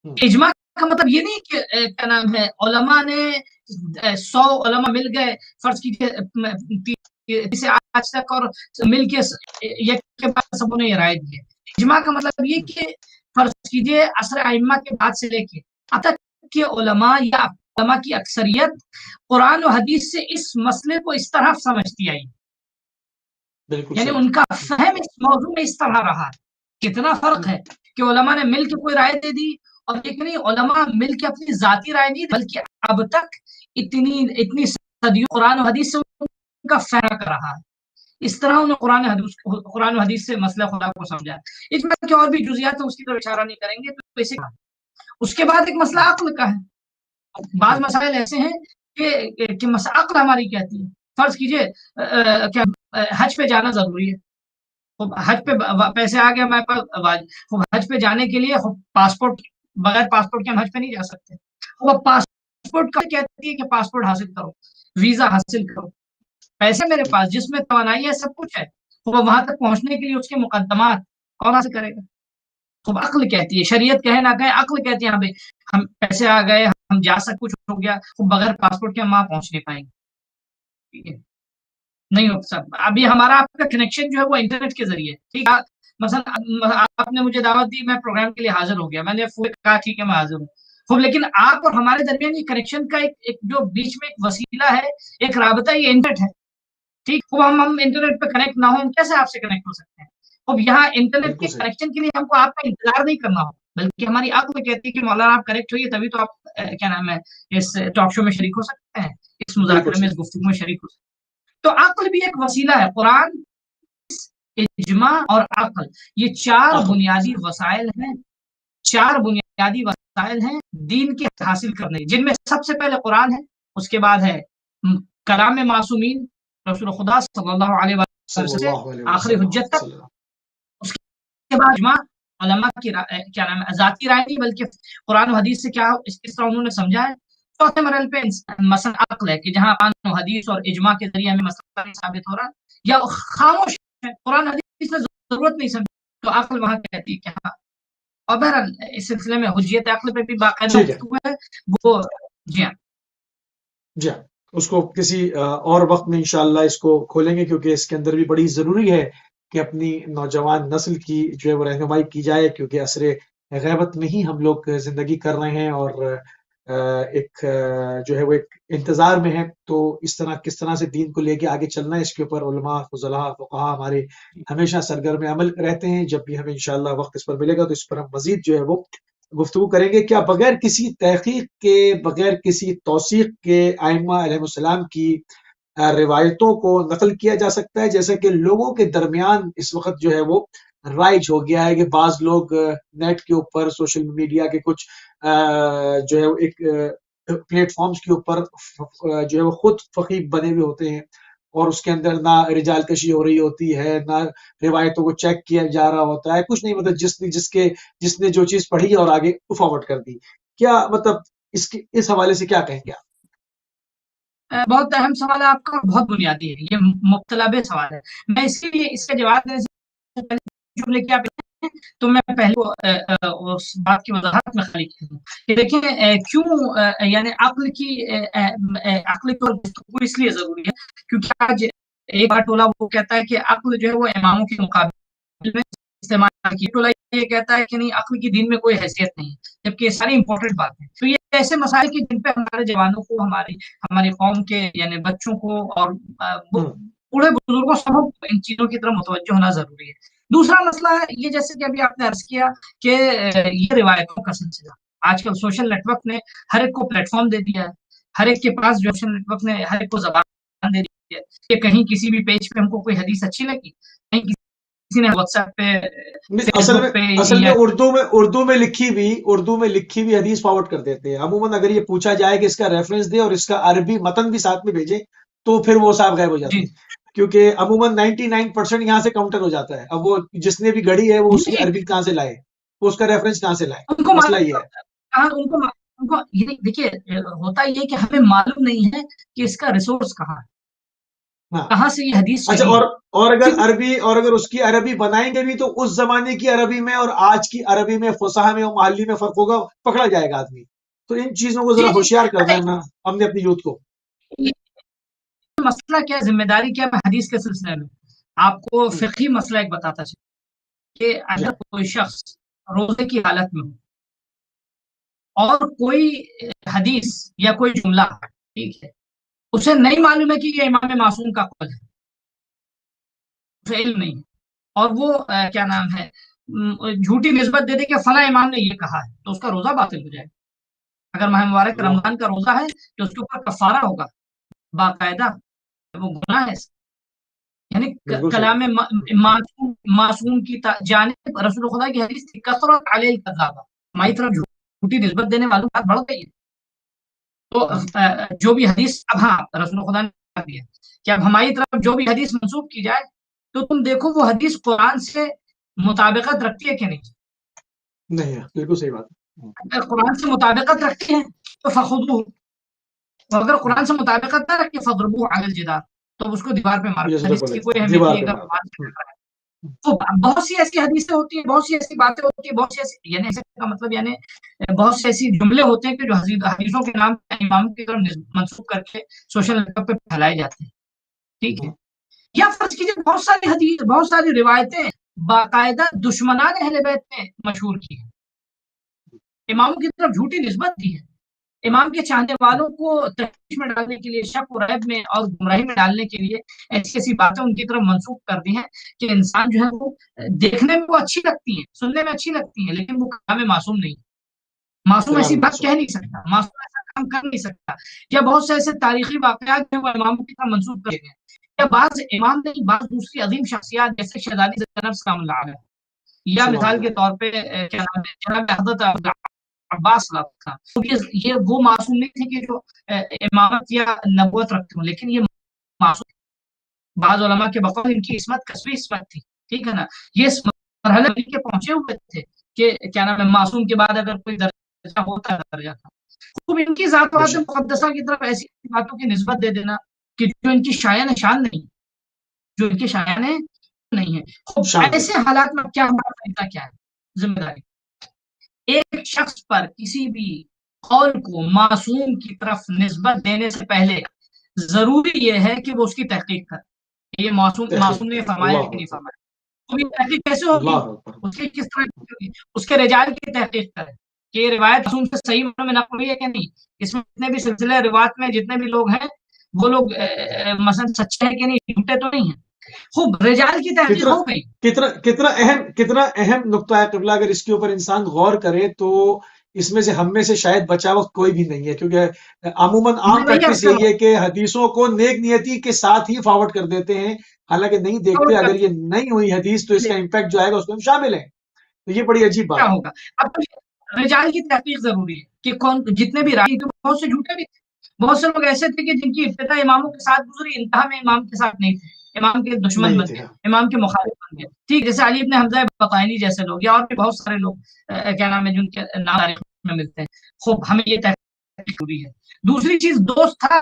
اجماع کا مطلب یہ نہیں کہ کیا نام ہے علماء نے 100 علماء مل گئے فرض کیجیے سے آج تک اور مل کے ایک کے بعد سب نے یہ رائے دی ہے. اجماع کا مطلب یہ کہ فرض کیجیے عصر ائمہ کے بعد سے لے کے اب تک کے علماء یا علماء کی اکثریت قرآن و حدیث سے اس مسئلے کو اس طرح سمجھتی آئی، یعنی ان کا فہم اس موضوع میں اس طرح رہا. کتنا فرق ہے کہ علماء نے مل کے کوئی رائے دے دی، اور ایک نہیں، علماء مل کے اپنی ذاتی رائے نہیں، بلکہ اب تک اتنی صدیوں قرآن و حدیث سے ان کا فہم کر رہا ہے، اس طرح انہیں قرآن و حدیث سے مسئلہ خدا کو سمجھا۔ اس میں اور بھی جزیات ہیں، اس کی طرف اشارہ نہیں کریں گے، تو اسے اس کے بعد ایک مسئلہ عقل کا ہے۔ بعض مسائل ایسے ہیں کہ عقل ہماری کہتی ہے، فرض کیجئے کہ حج پہ جانا ضروری ہے، حج پہ پیسے آ گئے ہمارے پاس، حج پہ جانے کے لیے پاسپورٹ، بغیر پاسپورٹ کے ہم حج پہ نہیں جا سکتے، وہ پاسپورٹ کا کہتی ہے کہ پاسپورٹ حاصل کرو، ویزا حاصل کرو، پیسے میرے پاس، جس میں توانائی ہے، سب کچھ ہے، وہ وہاں تک پہنچنے کے لیے اس کے مقدمات کون حاصل کرے گا؟ تو عقل کہتی ہے، شریعت کہے نہ کہے، عقل کہتی ہے ہمیں، ہم پیسے آ گئے، ہم جا سک، کچھ ہو گیا، بغیر پاسپورٹ کے ہم وہاں پہنچ نہیں پائیں گے، ٹھیک ہے، نہیں ہو سکتا۔ ابھی ہمارا آپ کا کنیکشن جو ہے وہ انٹرنیٹ کے ذریعے، ٹھیک ہے، مثلا آپ نے مجھے دعوت دی، میں پروگرام کے لیے حاضر ہو گیا، میں نے کہا ٹھیک ہے میں حاضر ہوں، خوب، لیکن آپ اور ہمارے درمیان یہ کنیکشن کا ایک جو بیچ میں ایک وسیلہ ہے، ایک رابطہ، یہ انٹرنیٹ ہے، ٹھیک، وہ ہم انٹرنیٹ پہ کنیکٹ نہ ہوں، کیسے آپ سے کنیکٹ ہو سکتے ہیں؟ اب یہاں انٹرنیٹ کے کنیکشن کے لیے ہم کو آپ کا انتظار نہیں کرنا ہو، بلکہ ہماری عقل کہتی ہے کہ مولانا آپ کنیکٹ ہوئیے، تبھی تو آپ کیا نام ہے اس ٹاک شو میں شریک ہو سکتے ہیں، اس مذاکرے میں، اس گفتگو میں شریک ہو سکتے ہیں۔ تو عقل بھی ایک وسیلہ ہے، قرآن، اجماع اور عقل، یہ چار بنیادی وسائل ہیں، چار بنیادی وسائل ہیں دین کے حاصل کرنے، جن میں سب سے پہلے قرآن ہے، اس کے بعد ہے کلام معصومین رسول خدا صلی اللہ علیہ وسلم سے آخری حجت تک، اس کے بعد اجماع، علماء کی کیا نام ہے ذاتی رائے نہیں، بلکہ قرآن و حدیث سے کیا اس طرح انہوں نے سمجھا ہے۔ چوتھے مرحلے پہ مثلا عقل ہے، کہ جہاں قرآن و حدیث اور اجماع کے ذریعے ہمیں مسئلہ نہیں ثابت ہو رہا، یا خاموش ہے، قرآن حدیث سے ضرورت نہیں سمجھی، تو عقل وہاں کہتی ہے کہ ہاں۔ اور بہرحال اس سلسلے میں حجیت عقل پہ بھی باقاعدہ گفتگو ہے، وہ جی ہاں جی ہاں، اس کو کسی اور وقت میں انشاءاللہ اس کو کھولیں گے، کیونکہ اس کے اندر بھی بڑی ضروری ہے کہ اپنی نوجوان نسل کی جو ہے وہ رہنمائی کی جائے، کیونکہ عصر غیبت میں ہی ہم لوگ زندگی کر رہے ہیں، اور ایک جو ہے وہ ایک انتظار میں ہے، تو اس طرح کس طرح سے دین کو لے کے آگے چلنا ہے، اس کے اوپر علماء، فضلاء، فقہاء ہمارے ہمیشہ سرگرم عمل رہتے ہیں۔ جب بھی ہمیں انشاءاللہ وقت اس پر ملے گا تو اس پر ہم مزید جو ہے وہ گفتگو کریں گے۔ کیا بغیر کسی تحقیق کے، بغیر کسی توثیق کے ائمہ علیہ السلام کی روایتوں کو نقل کیا جا سکتا ہے؟ جیسا کہ لوگوں کے درمیان اس وقت جو ہے وہ رائج ہو گیا ہے کہ بعض لوگ نیٹ کے اوپر، سوشل میڈیا کے کچھ جو ہے ایک پلیٹ فارمز کے اوپر جو ہے وہ خود فقیہ بنے ہوئے ہوتے ہیں، اور اس کے اندر نہ رجال کشی ہو رہی ہوتی ہے، نہ روایتوں کو چیک کیا جا رہا ہوتا ہے، کچھ نہیں، مطلب جس نے جو چیز پڑھی اور آگے فارورڈ کر دی۔ کیا مطلب اس حوالے سے کیا کہیں گے آپ؟ بہت اہم سوال ہے آپ کا، بہت بنیادی ہے، یہ مبتلا بے سوال ہے۔ میں اسی لیے اس کا جواب دینے سے پہلے جملے کیا تو میں پہلے اس بات کی وضاحت میں خالی کروں کہ دیکھیں کیوں یعنی عقل کی گفتگو اس لیے ضروری ہے، کیونکہ آج ایک بار ٹولہ وہ کہتا ہے کہ عقل جو ہے وہ اماموں کے مقابلے میں استعمال کی، ٹولہ یہ کہتا ہے کہ نہیں، عقل کی دین میں کوئی حیثیت نہیں، جبکہ یہ ساری امپورٹنٹ بات ہے۔ تو یہ ایسے مسائل کی جن پہ ہمارے جوانوں کو، ہماری قوم کے یعنی بچوں کو اور بوڑھے بزرگوں سب کو ان چیزوں کی طرف متوجہ ہونا ضروری ہے۔ دوسرا مسئلہ ہے یہ، جیسے کہ ابھی آپ نے عرض کیا کہ یہ روایتوں کا سلسلہ، آج کل سوشل نیٹ ورک نے ہر ایک کو پلیٹ فارم دے دیا ہے، ہر ایک کے پاس جو سوشل نیٹ ورک نے ہر ایک کو زبان دے دی ہے کہ کہیں کسی بھی پیج پہ ہم کو کوئی حدیث اچھی لگی، کہیں کسی نے واٹس ایپ پہ، اصل میں اردو میں لکھی ہوئی حدیث فارورڈ کر دیتے ہیں۔ عموماً اگر یہ پوچھا جائے کہ اس کا ریفرنس دے اور اس کا عربی متن بھی ساتھ میں بھیجے تو پھر وہ صاحب غائب ہو جاتے ہیں، کیونکہ عموماً 99% یہاں سے کاؤنٹر ہو جاتا ہے۔ اب وہ جس نے بھی گھڑی ہے وہ اس کی عربی کہاں سے لائے، وہ اس کا ریفرنس کہاں سے لائے، مسئلہ یہ ہے۔ ان کو یہ دیکھیے ہوتا یہ کہ ہمیں معلوم نہیں ہے کہ اس کا ریسورس کہاں ہے، کہاں سے یہ حدیث اچھا، اور اگر اس کی عربی بنائیں گے بھی تو اس زمانے کی عربی میں اور آج کی عربی میں، فصاحہ میں اور محلی میں فرق ہوگا، پکڑا جائے گا آدمی۔ تو ان چیزوں کو ذرا ہوشیار کرنا ہے ہم نے اپنی یوتھ کو۔ مسئلہ کیا، ذمہ داری کیا، میں حدیث کے سلسلے میں آپ کو فقہی مسئلہ ایک بتاتا چاہیے کہ اگر کوئی شخص روزے کی حالت میں ہو اور کوئی حدیث یا کوئی جملہ، ٹھیک ہے، اسے نہیں معلوم ہے کہ یہ امام معصوم کا قول ہے، اسے علم نہیں ہے، اور وہ کیا نام ہے جھوٹی نسبت دے دے کہ فلاں امام نے یہ کہا ہے تو اس کا روزہ باطل ہو جائے. اگر ماہ مبارک رمضان کا روزہ ہے تو اس کے اوپر کفارہ ہوگا باقاعدہ, وہ گناہ ہے. یعنی کلام معصوم کی جانب رسول خدا کی حدیث تھی کثرت علی الکذاب, ہماری طرف جھوٹی نسبت دینے والوں بات بڑھ گئی ہے. تو جو بھی حدیث, اب ہاں رسول خدا نے کہا دیا کہ اب ہماری طرف جو بھی حدیث منسوب کی جائے تو تم دیکھو وہ حدیث قرآن سے مطابقت رکھتی ہے کہ نہیں. نہیں, بالکل صحیح بات. اگر قرآن سے مطابقت رکھتے ہیں تو فخذوہ, اگر قرآن سے مطابقت نہ رکھے فضربوہ علی الجدار, تو اس کو دیوار پہ مارو. حدیث کی کوئی اہمیت نہیں ہے. تو بہت سی ایسی حدیثیں ہوتی ہیں, بہت سی ایسی باتیں ہوتی ہیں, بہت سی ایسی, یعنی ایسے کا مطلب یعنی بہت سے ایسی جملے ہوتے ہیں کہ جو حدیثوں کے نام امام کی طرف منسوخ کر کے سوشل میڈیا پہ پھیلائے جاتے ہیں. ٹھیک ہے, یا فرض کیجیے بہت ساری حدیث, بہت ساری روایتیں باقاعدہ دشمنان اہل بیت میں مشہور کی ہیں, اماموں کی طرف جھوٹی نسبت دی ہے, امام کے چاہنے والوں کو تشویش میں ڈالنے کے لیے, شک و ریب میں اور گمراہی میں ڈالنے کے لیے ایسی ایسی باتیں ان کی طرف منسوخ کر دی ہیں کہ انسان جو ہے وہ دیکھنے میں وہ اچھی لگتی ہیں, سننے میں اچھی لگتی ہیں, لیکن وہ کلام معصوم نہیں. معصوم ایسی بات کہہ نہیں سکتا, معصوم ایسا کام کر نہیں سکتا. یا بہت سے ایسے تاریخی واقعات جو وہ اماموں کی طرف منسوخ کر گئے ہیں, یا بعض امام نہیں, بعض دوسری عظیم شخصیات جیسے شہزادی زینب سلام اللہ علیہ, یا مثال کے طور پہ کیا نام ہے جناب حضرت عباس تھا, یہ وہ معصوم نہیں تھے کہ جو امامت یا نبوت رکھتے ہوں, لیکن یہ معصوم, بعض علماء کے بقول ان کی عصمت کسبی عصمت تھی. ٹھیک ہے نا, یہ اس مرحلے کے پہنچے ہوئے تھے کہ کیا نام ہے معصوم کے بعد اگر کوئی درجہ ہوتا ہے درجہ تھا. خوب ان کی ذات مقدسہ کی طرف ایسی باتوں کی نسبت دے دینا کہ جو ان کی شایان شان نہیں, جو ان کی شایان نہیں ہے. خوب ایسے حالات میں کیا ہمارا فائدہ, کیا ہے ذمہ داری. ایک شخص پر کسی بھی قول کو معصوم کی طرف نسبت دینے سے پہلے ضروری یہ ہے کہ وہ اس کی تحقیق کرے, یہ معصوم نے فرمایا کہ نہیں فرمایا. تو یہ تحقیق کیسے ہوگی, اس کی کس طرح ہوگی, اس کے رجال کی تحقیق کرے کہ یہ روایت معصوم سے صحیح معنوں میں نقل ہوئی ہے کہ نہیں, اس میں جتنے بھی سلسلے روایت میں جتنے بھی لوگ ہیں وہ لوگ مثلا سچے ہیں کہ نہیں, جھوٹے تو نہیں ہیں. خوب رجال کی تحقیق ہو گئی. کتنا اہم نقطہ ہے قبلہ, اگر اس کے اوپر انسان غور کرے تو اس میں سے ہم میں سے شاید بچا وقت کوئی بھی نہیں ہے, کیونکہ عموماً عام پریکٹس یہی ہے کہ حدیثوں کو نیک نیتی کے ساتھ ہی فارورڈ کر دیتے ہیں, حالانکہ نہیں دیکھتے اگر یہ نہیں ہوئی حدیث تو اس کا امپیکٹ جو آئے گا اس میں ہم شامل ہیں. تو یہ بڑی عجیب بات ہوگا. اب رجال کی تحقیق ضروری ہے کہ کون جتنے بھی راوی تھے, بہت سے جھوٹے بھی تھے, بہت سے لوگ ایسے تھے کہ جن کی ابتدا اماموں کے ساتھ گزری, انتہا میں امام کے ساتھ نہیں تھے, امام کے دشمن بن گئے, امام کے مخالف بن گئے. ٹھیک, جیسے علی ابن حمزہ بطائنی جیسے لوگ, یا اور بھی بہت سارے لوگ کیا نام ہے جن کے نام تاریخ میں ملتے ہیں. خوب ہمیں یہ تحقیق ضروری ہے. دوسری چیز, دوست تھا,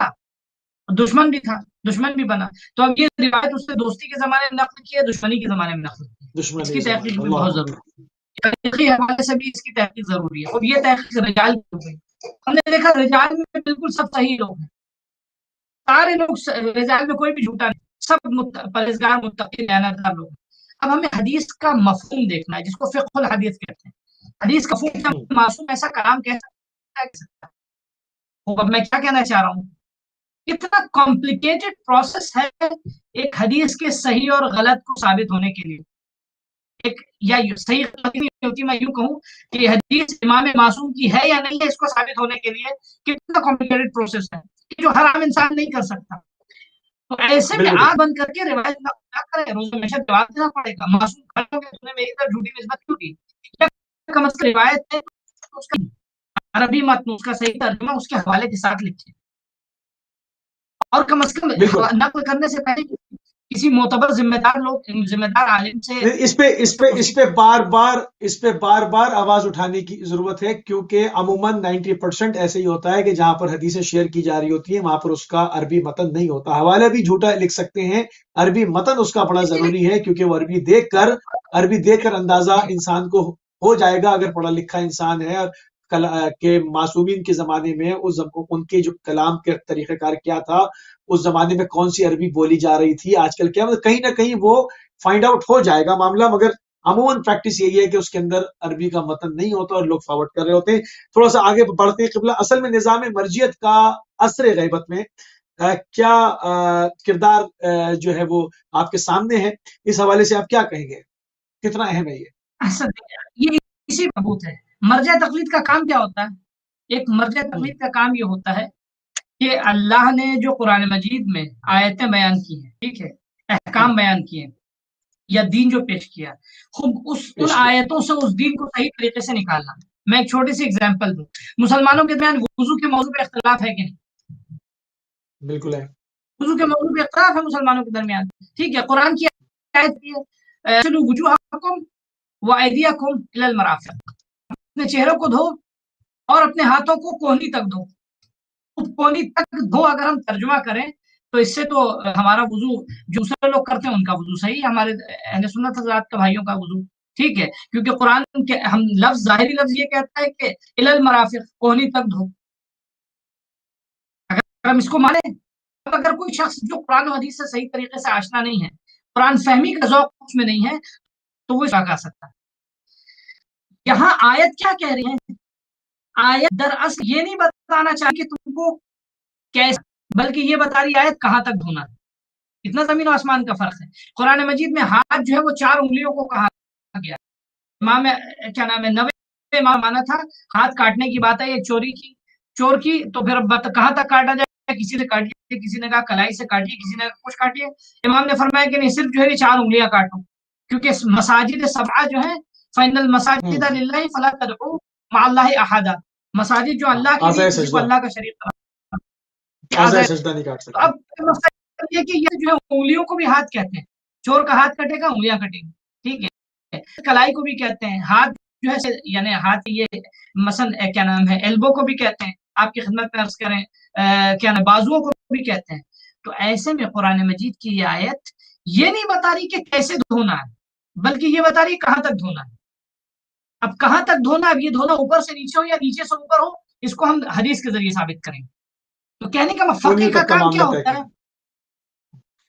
دشمن بھی تھا, دشمن بھی بنا, تو اب یہ روایت اس سے دوستی کے زمانے میں نقل کی ہے, دشمنی کے زمانے میں نقل کی ہے, اس کی تحقیق بھی بہت ضروری ہے. تاریخی حوالے سے بھی اس کی تحقیق ضروری ہے. اور یہ تحقیق رجال کی ہو گئی. ہم نے دیکھا رجال میں بالکل سب صحیح لوگ ہیں, سارے لوگ رجال میں کوئی بھی جھوٹا نہیں, سب پرہیزگار متقی دیانتدار لوگ. اب ہمیں حدیث کا مفہوم دیکھنا ہے, جس کو فقہ الحدیث کہتے ہیں. حدیث کا مفہوم معصوم ایسا کلام کہہ سکتا ہے. اب میں کیا کہنا چاہ رہا ہوں, اتنا کمپلیکیٹڈ پروسیس ہے ایک حدیث کے صحیح اور غلط کو ثابت ہونے کے لیے. ایک یا صحیح غلطی نہیں ہوتی, میں یوں کہوں کہ یہ حدیث امام معصوم کی ہے یا نہیں ہے, اس کو ثابت ہونے کے لیے کتنا کمپلیکیٹڈ پروسیس ہے کہ جو ہر عام انسان نہیں کر سکتا. تو ایسے میں آنکھ بند کر کے روایت نہ کرے, روز ہمیشہ جواب دینا پڑے گا. معصوم کھڑے ہو گئے, تم نے میری طرف جھوٹی نسبت کیوں کی, کم از کم روایت ہے اس کا عربی متن, اس کا صحیح ترجمہ اس کے حوالے کے ساتھ لکھے, اور کم از کم نقل کرنے سے پہلے کسی معتبر ذمہ دار عالم سے اس پہ بار بار آواز اٹھانے کی ضرورت ہے, کیونکہ عموماً 90% ایسے ہی ہوتا ہے کہ جہاں پر حدیثیں شیئر کی جا رہی ہوتی ہیں وہاں پر اس کا عربی متن نہیں ہوتا. حوالہ بھی جھوٹا لکھ سکتے ہیں, عربی متن اس کا بڑا ضروری ہے, کیونکہ وہ عربی دیکھ کر اندازہ انسان کو ہو جائے گا, اگر پڑھا لکھا انسان ہے, کہ معصومین کے زمانے میں ان کے جو کلام کے طریقہ کار کیا تھا, اس زمانے میں کون سی عربی بولی جا رہی تھی, آج کل کیا, کہیں نہ کہیں وہ فائنڈ آؤٹ ہو جائے گا معاملہ. مگر عموماً پریکٹس یہی ہے کہ اس کے اندر عربی کا متن نہیں ہوتا اور لوگ فارورڈ کر رہے ہوتے ہیں. تھوڑا سا آگے بڑھتے قبلہ, اصل میں نظام مرجیت کا عصر غیبت میں کیا کردار جو ہے وہ آپ کے سامنے ہے, اس حوالے سے آپ کیا کہیں گے, کتنا اہم ہے یہ؟ یہ اسی مربوط ہے. مرجع تقلید کا کام کیا ہوتا ہے؟ ایک مرجع تقلید کا کام یہ ہوتا ہے کہ اللہ نے جو قرآن مجید میں آیتیں بیان کی ہیں، ٹھیک ہے، احکام بیان کیے یا دین جو پیش کیا، خود ان آیتوں سے اس دین کو صحیح طریقے سے نکالنا. میں ایک چھوٹی سی اگزامپل دوں. مسلمانوں کے درمیان وضو کے موضوع پہ اختلاف ہے کہ نہیں؟ بالکل ہے. وضو کے موضوع پہ اختلاف ہے مسلمانوں کے درمیان. ٹھیک ہے، قرآن کی آیت ہے اغسلوا وجوہکم وایدیکم الی المرافق، اپنے چہروں کو دھو اور اپنے ہاتھوں کو کوہنی تک دھو. کوہنی تک دھو اگر ہم ترجمہ کریں تو اس سے تو ہمارا وضو جو دوسرے لوگ کرتے ہیں ان کا وضو صحیح، ہمارے اہل سنت حضرات کے بھائیوں کا وضو ٹھیک ہے، کیونکہ قرآن کے ہم لفظ ظاہری لفظ یہ کہتا ہے کہ الی المرافق، کوہنی تک دھو. اگر ہم اس کو مانیں، اگر کوئی شخص جو قرآن و حدیث سے صحیح طریقے سے آشنا نہیں ہے، قرآن فہمی کا ذوق اس میں نہیں ہے، تو وہ کیا کر سکتا ہے؟ یہاں آیت کیا کہہ رہی ہے؟ آیت دراصل یہ نہیں بتانا چاہیے کہ تم کو کیسے، بلکہ یہ بتا رہی آیت کہاں تک دھونا. اتنا زمین و آسمان کا فرق ہے. قرآن مجید میں ہاتھ جو ہے وہ 4 انگلیوں کو کہا گیا. امام کیا نام ہے 90 امام مانا تھا ہاتھ کاٹنے کی بات ہے، یہ چور کی تو پھر کہاں تک کاٹا جائے؟ کسی نے کاٹ لیا، کسی نے کہا کلائی سے کاٹیے، کسی نے کچھ کاٹیے. امام نے فرمایا کہ نہیں، صرف جو ہے یہ 4 انگلیاں کاٹو، کیونکہ مساجد سبعہ جو ہیں فإن المساجد للہ فلا تدعوا مع اللہ احدا، مساجد جو اللہ کی ہے کسی کو اللہ کا شریک سجدہ نہیں کاٹ سکتے. اب یہ کہ یہ جو ہے انگلیوں کو بھی ہاتھ کہتے ہیں. چور کا ہاتھ کٹے گا، انگلیاں کٹیں گی. ٹھیک ہے، کلائی کو بھی کہتے ہیں. ہاتھ جو ہے یعنی ہاتھ یہ مثلا کیا نام ہے ایلبو کو بھی کہتے ہیں. آپ کی خدمت میں عرض کریں کیا نام بازوؤں کو بھی کہتے ہیں. تو ایسے میں قرآن مجید کی یہ آیت یہ نہیں بتا رہی کہ کیسے دھونا ہے، بلکہ یہ بتا رہی کہاں تک دھونا ہے. اب کہاں تک دھونا، اب یہ دھونا اوپر سے نیچے ہو یا نیچے سے اوپر ہو، اس کو ہم حدیث کے ذریعے ثابت کریں گے. تو کہنے کا فقی کا کام کیا ہوتا ہے؟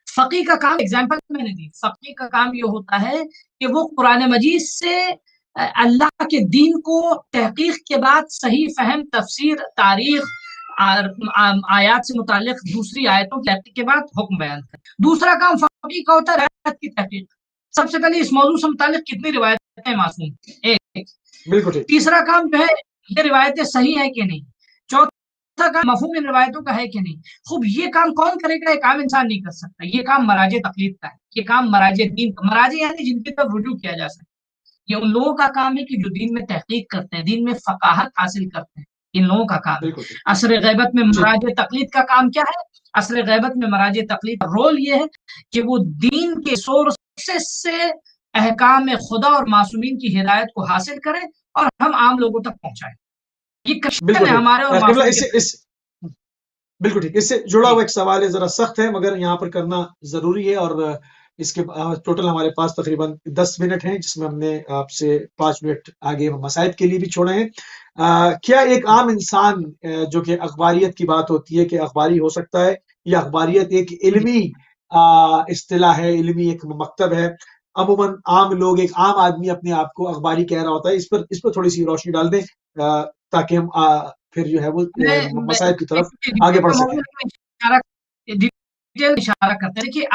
فقی کا کام ایگزامپل میں نے دی. فقی کا کام یہ ہوتا ہے کہ وہ قرآن مجید سے اللہ کے دین کو تحقیق کے بعد صحیح فہم، تفسیر، تاریخ، آیات سے متعلق دوسری آیتوں کی تحقیق کے بعد حکم بیان کرے. دوسرا کام فقی کا ہوتا ہے روایت کی تحقیق. سب سے پہلے اس موضوع سے متعلق کتنی روایتیں معصوم، ایک. تیسرا کام جو ہے یہ روایتیں صحیح ہے کہ نہیں. چوتھا کام مفہوم ان روایتوں کا ہے کہ نہیں. خوب یہ کام کون کرے گا؟ ایک عام انسان نہیں کر سکتا. یہ کام مراجع تقلید کا ہے، یہ کام مراجع دین کا. مراجع یعنی جن کی طرف رجوع کیا جا سکتا. یہ ان لوگوں کا کام ہے کہ جو دین میں تحقیق کرتے ہیں، دین میں فقاہت حاصل کرتے ہیں. ان لوگوں کا کام ہے. عصر غیبت میں مراجع تقلید کا کام کیا ہے؟ عصر غیبت میں مراجع تقلید کا رول یہ ہے کہ وہ دین کے سورسز سے احکام خدا اور معصومین کی ہدایت کو حاصل کریں اور ہم عام لوگوں تک پہنچائیں. یہ بالکل ہمارے اور بالکل ٹھیک. اس سے جڑا ہوا ایک سوال ہے، ذرا سخت ہے مگر یہاں پر کرنا ضروری ہے، اور اس کے ٹوٹل ہمارے پاس تقریباً 10 منٹ ہیں، جس میں ہم نے آپ سے 5 منٹ آگے مسائل کے لیے بھی چھوڑے ہیں. کیا ایک عام انسان جو کہ اخباریت کی بات ہوتی ہے کہ اخباری ہو سکتا ہے، یا اخباریت ایک علمی اصطلاح ہے، علمی ایک مکتب ہے؟ عموماً عام لوگ، ایک عام آدمی اپنے آپ کو اخباری کہہ رہا ہوتا ہے. اس پر تھوڑی سی روشنی ڈال دیں تاکہ ہم پھر جو ہے وہ مسائل کی طرف آگے بڑھ سکیں. اشارہ کرتے ہیں کہ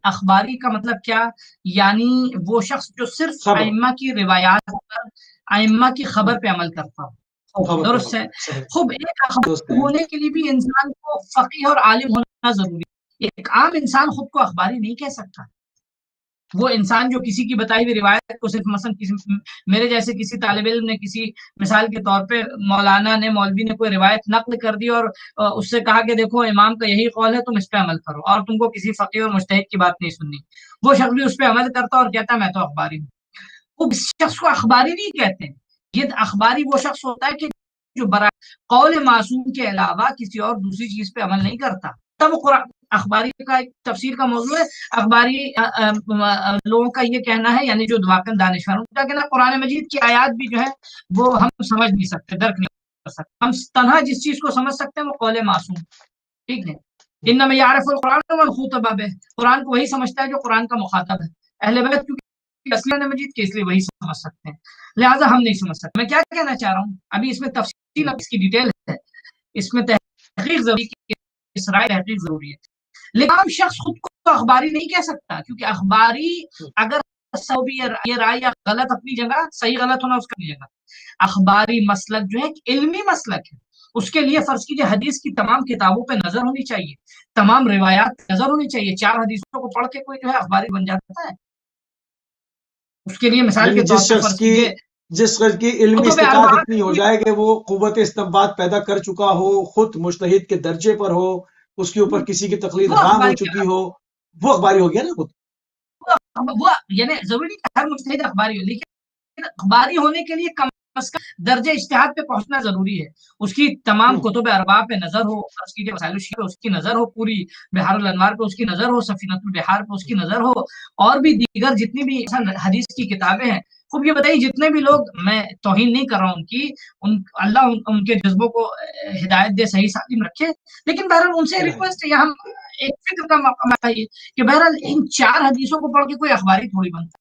اخباری کا مطلب کیا؟ یعنی وہ شخص جو صرف ائمہ کی روایات پر، ائمہ کی خبر پہ عمل کرتا ہو. درست ہے. خوب ایک اخباری ہونے کے لیے بھی انسان کو فقیہ اور عالم ہونا ضروری ہے. ایک عام انسان خود کو اخباری نہیں کہہ سکتا. وہ انسان جو کسی کی بتائی ہوئی روایت کو صرف مثلا میرے جیسے کسی طالب علم نے کسی مثال کے طور پہ مولوی نے کوئی روایت نقل کر دی اور اس سے کہا کہ دیکھو امام کا یہی قول ہے، تم اس پہ عمل کرو، اور تم کو کسی فقیہ اور مجتہد کی بات نہیں سننی. وہ شخص بھی اس پہ عمل کرتا اور کہتا میں تو اخباری ہوں. وہ اس شخص کو اخباری نہیں کہتے. یہ اخباری وہ شخص ہوتا ہے کہ جو برائے قول معصوم کے علاوہ کسی اور دوسری چیز پہ عمل نہیں کرتا. تب قرآن اخباری کا ایک تفسیر کا موضوع ہے. اخباری لوگوں کا یہ کہنا ہے، یعنی جو واقعی دانشوروں کا کہنا، قرآن مجید کی آیات بھی جو ہے وہ ہم سمجھ نہیں سکتے، درک نہیں کر سکتے. ہم تنہا جس چیز کو سمجھ سکتے ہیں وہ قول معصوم. ٹھیک ہے. انما یعرف القرآن والخطبہ بہ، قرآن کو وہی سمجھتا ہے جو قرآن کا مخاطب ہے. اہل بیت کیونکہ اصل قرآن مجید کے اس لیے وہی سمجھ سکتے ہیں، لہٰذا ہم نہیں سمجھ سکتے. میں کیا کہنا چاہ رہا ہوں، ابھی اس میں تفصیل، اس کی ڈیٹیل ہے، اس میں تحقیق ضروری ہے، اسرائیل تحقیق ضروری ہے. لیکن عام شخص خود کو اخباری نہیں کہہ سکتا، کیونکہ اخباری اگر یہ رائے یا غلط اپنی جگہ، صحیح غلط ہونا اس کا اپنی جگہ. اخباری مسلک جو ہے ایک علمی مسلک ہے. اس کے لیے فرض کیجیے حدیث کی تمام کتابوں پہ نظر ہونی چاہیے، تمام روایات پہ نظر ہونی چاہیے. 4 حدیثوں کو پڑھ کے کوئی جو ہے اخباری بن جاتا ہے؟ اس کے لیے مثال کے طور پہ فرض کیجیے جس شخص کی علمی استطاعت اتنی ہو جائے کہ وہ قوت استنباط پیدا کر چکا ہو، خود مجتہد کے درجے پر ہو، اس کے اوپر کسی کی تقلید حرام ہو چکی ہو، وہ اخباری ہو گیا نا خود. وہ یعنی ضروری نہیں کہ ہر مجتہد اخباری ہو، لیکن اخباری ہونے کے لیے کم از کم درجہ اجتہاد پہ پہنچنا ضروری ہے. اس کی تمام کتب اربعہ پہ نظر ہو، فرض کیجیے وسائل الشیعہ پہ اس کی نظر ہو، پوری بحار الانوار پہ اس کی نظر ہو، سفینۃ البحار پہ اس کی نظر ہو، اور بھی دیگر جتنی بھی حدیث کی کتابیں ہیں. خوب یہ بتائیے جتنے بھی لوگ، میں توہین نہیں کر رہا ہوں ان کی، اللہ ان کے جذبوں کو ہدایت دے، صحیح سالم رکھے، لیکن بہرحال ان سے ریکویسٹ ہے، ہم ایک فکر کا موقع ہے کہ بہرحال ان 4 حدیثوں کو پڑھ کے کوئی اخباری تھوڑی بنتا ہے.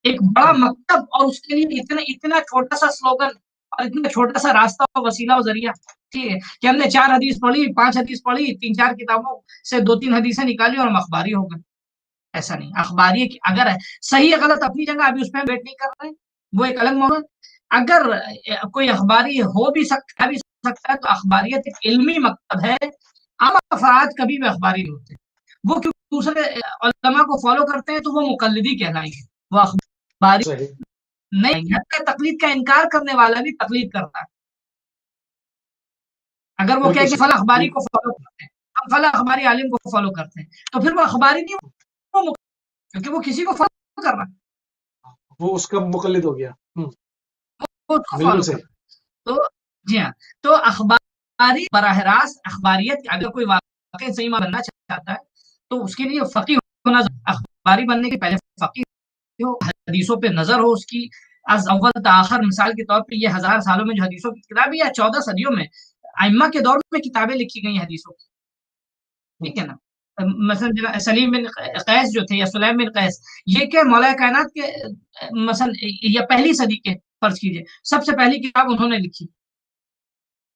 ایک بڑا مکتب، اور اس کے لیے اتنا چھوٹا سا سلوگن اور اتنا چھوٹا سا راستہ و وسیلہ و ذریعہ، ٹھیک ہے، کہ ہم نے 4 حدیث پڑھی، 5 حدیث پڑھی، 3-4 کتابوں سے 2-3 حدیثیں نکالی اور ہم اخباری ہو گئے. ایسا نہیں. اخباری اگر ہے صحیح ہے غلط اپنی جگہ، ابھی اس پہ بیٹ نہیں کر رہے، وہ ایک الگ موضوع. اگر کوئی اخباری ہو بھی سکتا ہے تو اخباریت ایک علمی مکتب ہے. عام افراد کبھی بھی اخباری نہیں ہوتے. وہ کیونکہ دوسرے علماء کو فالو کرتے ہیں تو وہ مقلدی کہلائیں گے، وہ اخباری نہیں. تقلید کا انکار کرنے والا بھی تقلید کرتا ہے. اگر وہ کہے کہ فلاں اخباری کو فالو کرتے ہیں، ہم فلاں اخباری عالم کو فالو کرتے ہیں، تو پھر وہ اخباری نہیں، کیونکہ وہ کسی کو فالو کر رہا ہے، وہ اس کا مقلد ہو گیا. بالکل صحیح. تو جی ہاں، تو اخباری براہ راست اخباریت، اگر کوئی واقعی صحیح بننا چاہتا ہے تو اس کے لیے فقیہ ہونا. اخباری بننے کے پہلے فقیہ ہو، حدیثوں پہ نظر ہو اس کی از اول تا آخر. مثال کے طور پہ یہ 1000 سالوں میں جو حدیثوں کی کتابیں، یا 14 صدیوں میں ائمہ کے دور میں کتابیں لکھی گئی حدیثوں کی، ٹھیک ہے نا. مثلا سلیم بن قیس جو تھے، یا سلیم بن قیس، یہ کہ مولا کائنات کے مثلا یا پہلی صدی کے فرض کیجئے سب سے پہلی کتاب انہوں نے لکھی،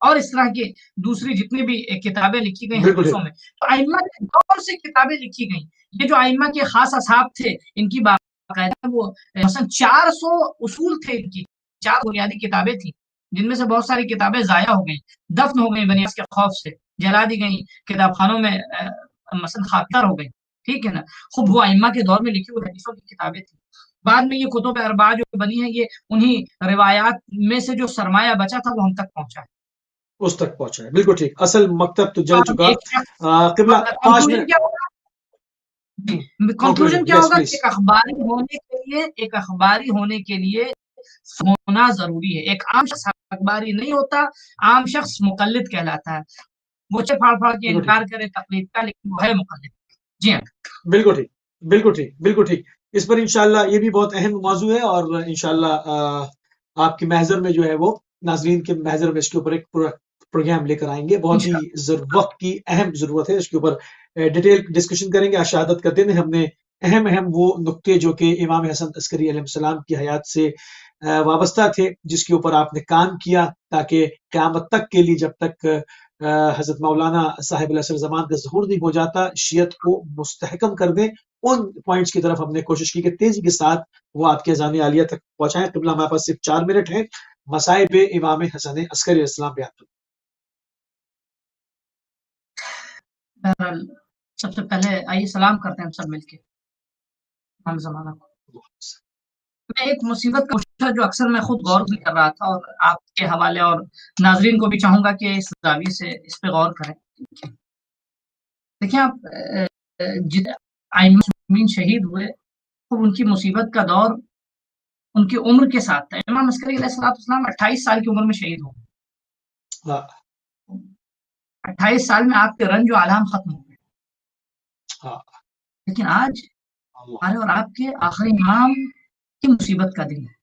اور اس طرح کی دوسری جتنی بھی کتابیں لکھی گئی حدیثوں میں، تو ائمہ کے دور سے کتابیں لکھی گئیں. یہ جو ائمہ کے خاص اصحاب تھے، ان کی باقاعدہ وہ مثلا 400 اصول تھے، ان کی 4 بنیادی کتابیں تھیں، جن میں سے بہت ساری کتابیں ضائع ہو گئیں، دفن ہو گئیں بنی اسرائیل کے خوف سے، جلا دی گئیں، کتاب خانوں میں مثلا خاکدار ہو گئی، ٹھیک ہے نا. خوب وہ ائمہ کے دور میں لکھی ہوئی حدیثوں کی کتابیں تھیں. بعد میں یہ کتب اربعہ جو بنی ہیں، یہ انہی روایات میں سے جو سرمایہ بچا تھا وہ ہم تک پہنچا ہے، اس تک پہنچا ہے. بالکل ٹھیک. اصل مکتب تو جل چکا. قبلہ 5 منٹ. کنکلوژن کیا ہوگا؟ ایک اخباری ہونے کے لیے ہونا ضروری ہے. ایک عام شخص اخباری نہیں ہوتا، عام شخص مقلد کہلاتا ہے. وہ پھاڑ پھاڑ کے انکار کرے تقلید کا، لیکن وہ ہے مقلد. جی ہاں، بالکل ٹھیک، بالکل ٹھیک، بالکل ٹھیک. اس پر انشاءاللہ یہ بھی بہت اہم موضوع ہے، اور انشاءاللہ آپ کے محضر میں جو ہے وہ ناظرین کے محضر میں اس کے اوپر ایک پروگرام لے کر آئیں گے. بہت ہی وقت کی اہم ضرورت ہے، اس کے اوپر ڈیٹیل ڈسکشن کریں گے. شہادت کا دن ہم نے اہم وہ نقطے جو کہ امام حسن عسکری علیہ السلام کی حیات سے وابستہ تھے، جس کے اوپر آپ نے کام کیا، تاکہ قیامت تک کے لیے جب تک حضرت مولانا صاحب العصر زمان کا ظہور نہیں ہو جاتا، شیعت کو مستحکم کر دیں. ان پوائنٹس کی طرف ہم نے کوشش کی کہ تیزی کے ساتھ وہ آپ کے اذان عالیہ تک پہنچائیں. قبلہ ہمارے پاس صرف 4 منٹ ہیں. مصائب امام حسن عسکری علیہ السلام بیان کریں. بہرحال سب سے پہلے آئیے سلام کرتے ہیں ہم سب مل کے ہم زمانہ کو. میں ایک مصیبت کا پوچھا جو اکثر میں خود غور بھی کر رہا تھا، اور آپ کے حوالے اور ناظرین کو بھی چاہوں گا کہ اس زاویے سے اس پہ غور کریں. دیکھیں آپ، ائمہ شہید ہوئے تو ان کی مصیبت کا دور ان کی عمر کے ساتھ تھا. امام عسکری علیہ السلام 28 سال کی عمر میں شہید ہو. 28 سال میں آپ کے رنج و آلام ختم ہو گئے. لیکن آج ہمارے اور آپ کے آخری امام کی مصیبت کا دن ہے.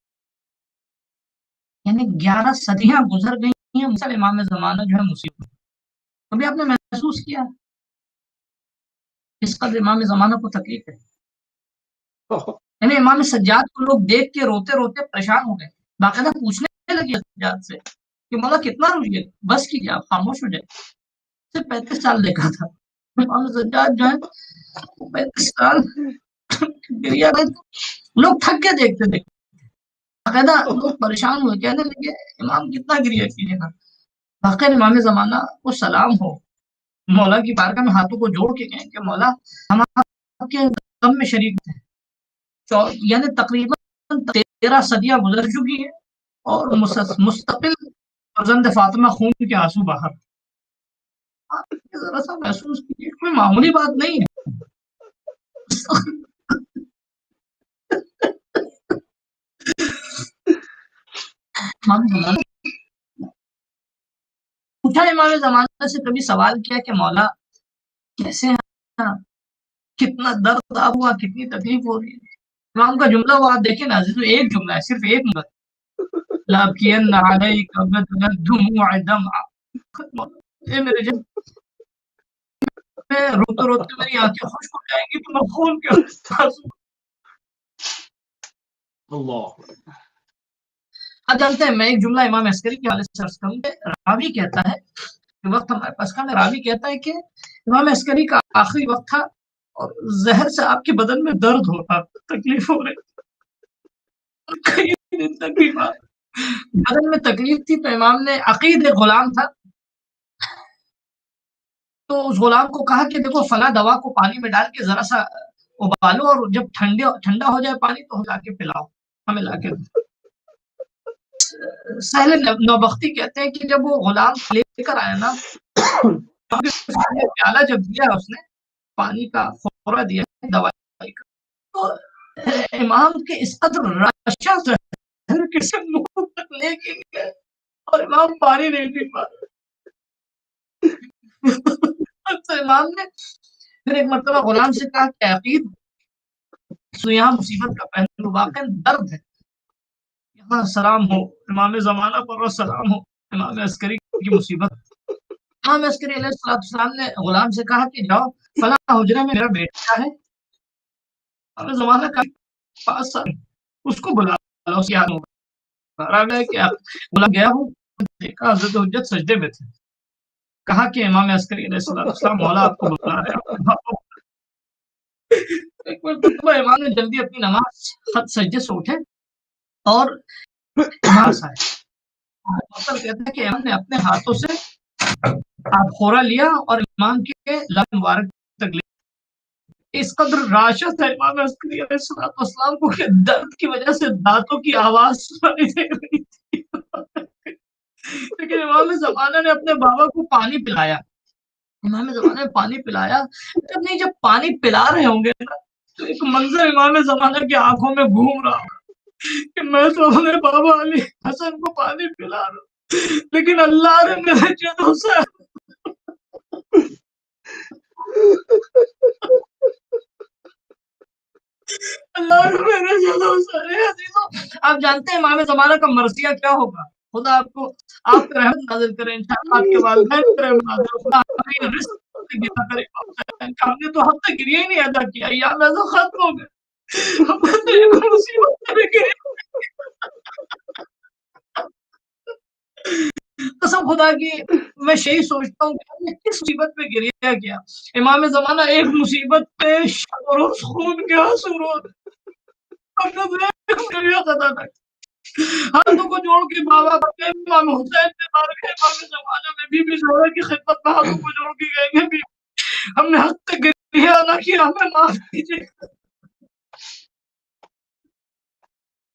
یعنی 11 صدیاں گزر گئی ہیں، مثال امام زمانہ جو ہے مصیبت. کبھی آپ نے محسوس کیا اس قدر امام زمانہ کو تکلیف ہے؟ یعنی امام سجاد کو لوگ دیکھ کے روتے روتے پریشان ہو گئے، باقاعدہ پوچھنے لگے سجاد سے کہ مولا کتنا روئیے، بس کیجیے، آپ خاموش ہو جائے. صرف 35 سال دیکھا تھا امام سجاد جو ہے، 35 سال گریا لوگ تھک کے دیکھتے تھے، باقاعدہ لوگ پریشان ہوئے، کہنے لگے امام کتنا گریا کیجیے گا. واقعی امام زمانہ کو سلام ہو، مولا کی بارگاہ میں ہاتھوں کو جوڑ کے کہیں کہ مولا ہم آپ کے غم میں شریک تھے. یعنی تقریباً 13 صدیاں گزر چکی ہیں اور مستقل فرزند فاطمہ خون کے آنسو باہر. ذرا سا محسوس کیجیے، کوئی معمولی بات نہیں ہے. پوچھا امام زمانہ سے کبھی سوال کیا کہ مولا کیسے ہیں، کتنا درد ہوا، کتنی تکلیف ہو رہی ہے. امام کا جملہ وہ آپ دیکھیں نا، ایک جملہ ہے، صرف ایک نمبر، لابکین علیک بدل الدموع دمعا. اے میرے جب میں روتے روتے میری آنکھیں خشک ہو جائیں گی تو میں خون کے آنسو. اللہ. آپ جانتے ہیں، میں ایک جملہ امام عسکری کے حوالے سے عرض کروں کہ راوی کہتا ہے کہ وقت ہمارے پاس کا، راوی کہتا ہے کہ امام عسکری کا آخری وقت تھا اور زہر سے آپ کے بدن میں درد ہو رہا، تکلیف ہو رہی، کئی دن تک بیمار، بدن میں تکلیف تھی. تو امام نے، عقید ایک غلام تھا، تو اس غلام کو کہا کہ دیکھو فلاں دوا کو پانی میں ڈال کے ذرا سا ابالو اور جب ٹھنڈا ہو جائے پانی تو لا کے پلاؤ، ہمیں لا کے. سہل نوبختی کہتے ہیں کہ جب وہ غلام لے کر آیا نا، پیالہ جب دیا اس نے پانی کا، خورا دیا دوائی کا، تو امام کے اس قدر رشا سے منہ تک لے کے گئے اور امام پانی نہیں پی پا. تو امام نے پھر ایک مرتبہ غلام سے کہا کہ عقید سو یہاں مصیبت کا پہلو واقع درد ہے، یہاں سلام ہو امام زمانہ پر، سلام ہو امام عسکری کی مصیبت. امام عسکری علیہ السلام نے غلام سے کہا کہ جاؤ فلاں حجرے میں میرا بیٹا ہے، امام زمانہ کا پاس اس کو بلا لو، اس یاد ہوگا کہ غلام گیا ہوں، دیکھا حضرت حجت سجدے میں تھے. کہا کہ امام عسکری علیہ السلام مولا آپ کو بلا رہے ہیں. ایک مرتبہ امام نے جلدی اپنی نماز خط سجدے سے اٹھے اور امام آئے، کہتا ہے کہ امام نے اپنے ہاتھوں سے آپ خورا لیا اور امام کے لب مبارک تک لے. اس قدر راشد ہے امام عسکری علیہ السلام کو کہ درد کی وجہ سے دانتوں کی آواز سنائی دے رہی تھی. لیکن امام زمانہ نے اپنے بابا کو پانی پلایا، امام زمانہ نے پانی پلایا. جب پانی پلا رہے ہوں گے نا تو ایک منظر امام زمانہ کی آنکھوں میں گھوم رہا کہ میں تو اپنے بابا علی حسن کو پانی پلا رہا ہوں، لیکن اللہ نے میرے جدوں سے آپ جانتے ہیں امام زمانہ کا مرثیہ کیا ہوگا؟ خدا آپ کو، آپ پہ رحمت نازل کرے انشاءاللہ، آپ کے والدین پہ رحمت نازل، خدا ہمیں رزق گرا کرے. ہم نے تو ہم تک گریہ ہی نہیں ادا کیا، یا میں تو ختم ہو گئے. مصیبت میں گرے. قسم خدا کی میں یہی سوچتا ہوں کہ ہم نے کس مصیبت پہ گریا کیا. امام زمانہ ایک مصیبت پہ روز خون کے آنسو رو ہاتھوں کو جوڑ کے بابا امام حسین نے مار کے امام زمانہ میں بی بی زہرا کی خدمت میں ہاتھوں کو جوڑ کے گئے کہ ہم نے حق تک گریا نہ کیا، ہمیں معاف کیجیے.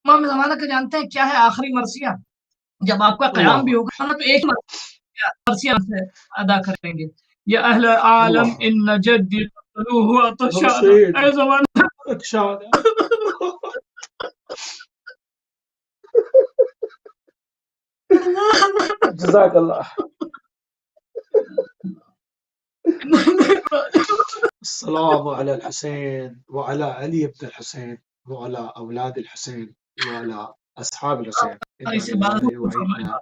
امام زمانہ کا جانتے ہیں کیا ہے آخری مرثیہ؟ جب آپ کا قیام بھی ہوگا نا تو ایک مرثیہ سے ادا کریں گے، یا اہل عالم ان جدی ہوا تو شاد اے زمانہ. جزاک اللہ. السلام على الحسين وعلى علي بن الحسين وعلى أولاد الحسين وعلى أصحاب الحسين إنا لله وإنا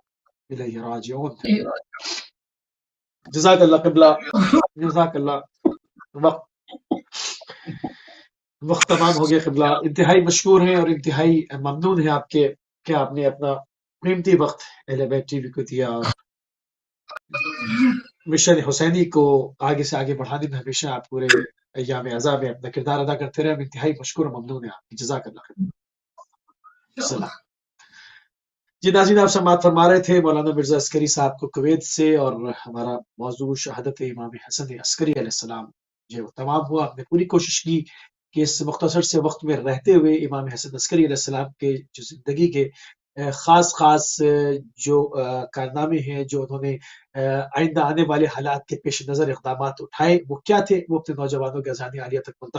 إليه راجعون. جزاک اللہ قبلہ، جزاک اللہ. وقت تمام ہو گیا قبلہ. انتہائی مشکور ہیں اور انتہائی ممنون ہیں آپ کے کہ آپ نے اپنا قیمتی وقت اہل بیت ٹی وی کو دیا اور مشن حسینی کو آگے سے آگے بڑھانے میں ہمیشہ آپ پورے ایام اعزاء میں اپنا کردار ادا کرتے رہے. ہم انتہائی مشکور و ممنون ہیں آپ کی. جزاک اللہ خیر. السلام. جی ناظرین، آپ سماعت فرما رہے تھے مولانا مرزا عسکری صاحب کو کویت سے، اور ہمارا موضوع شہادت امام حسن عسکری علیہ السلام جو تمام ہوا. ہم نے پوری کوشش کی کہ اس مختصر سے وقت میں رہتے ہوئے امام حسن عسکری علیہ السلام کے جو زندگی کے خاص جو کارنامے ہیں، جو انہوں نے آئندہ آنے والے حالات کے پیش نظر اقدامات اٹھائے، وہ کیا تھے، وہ اپنے نوجوانوں کے اذہان عالیہ تک منتقل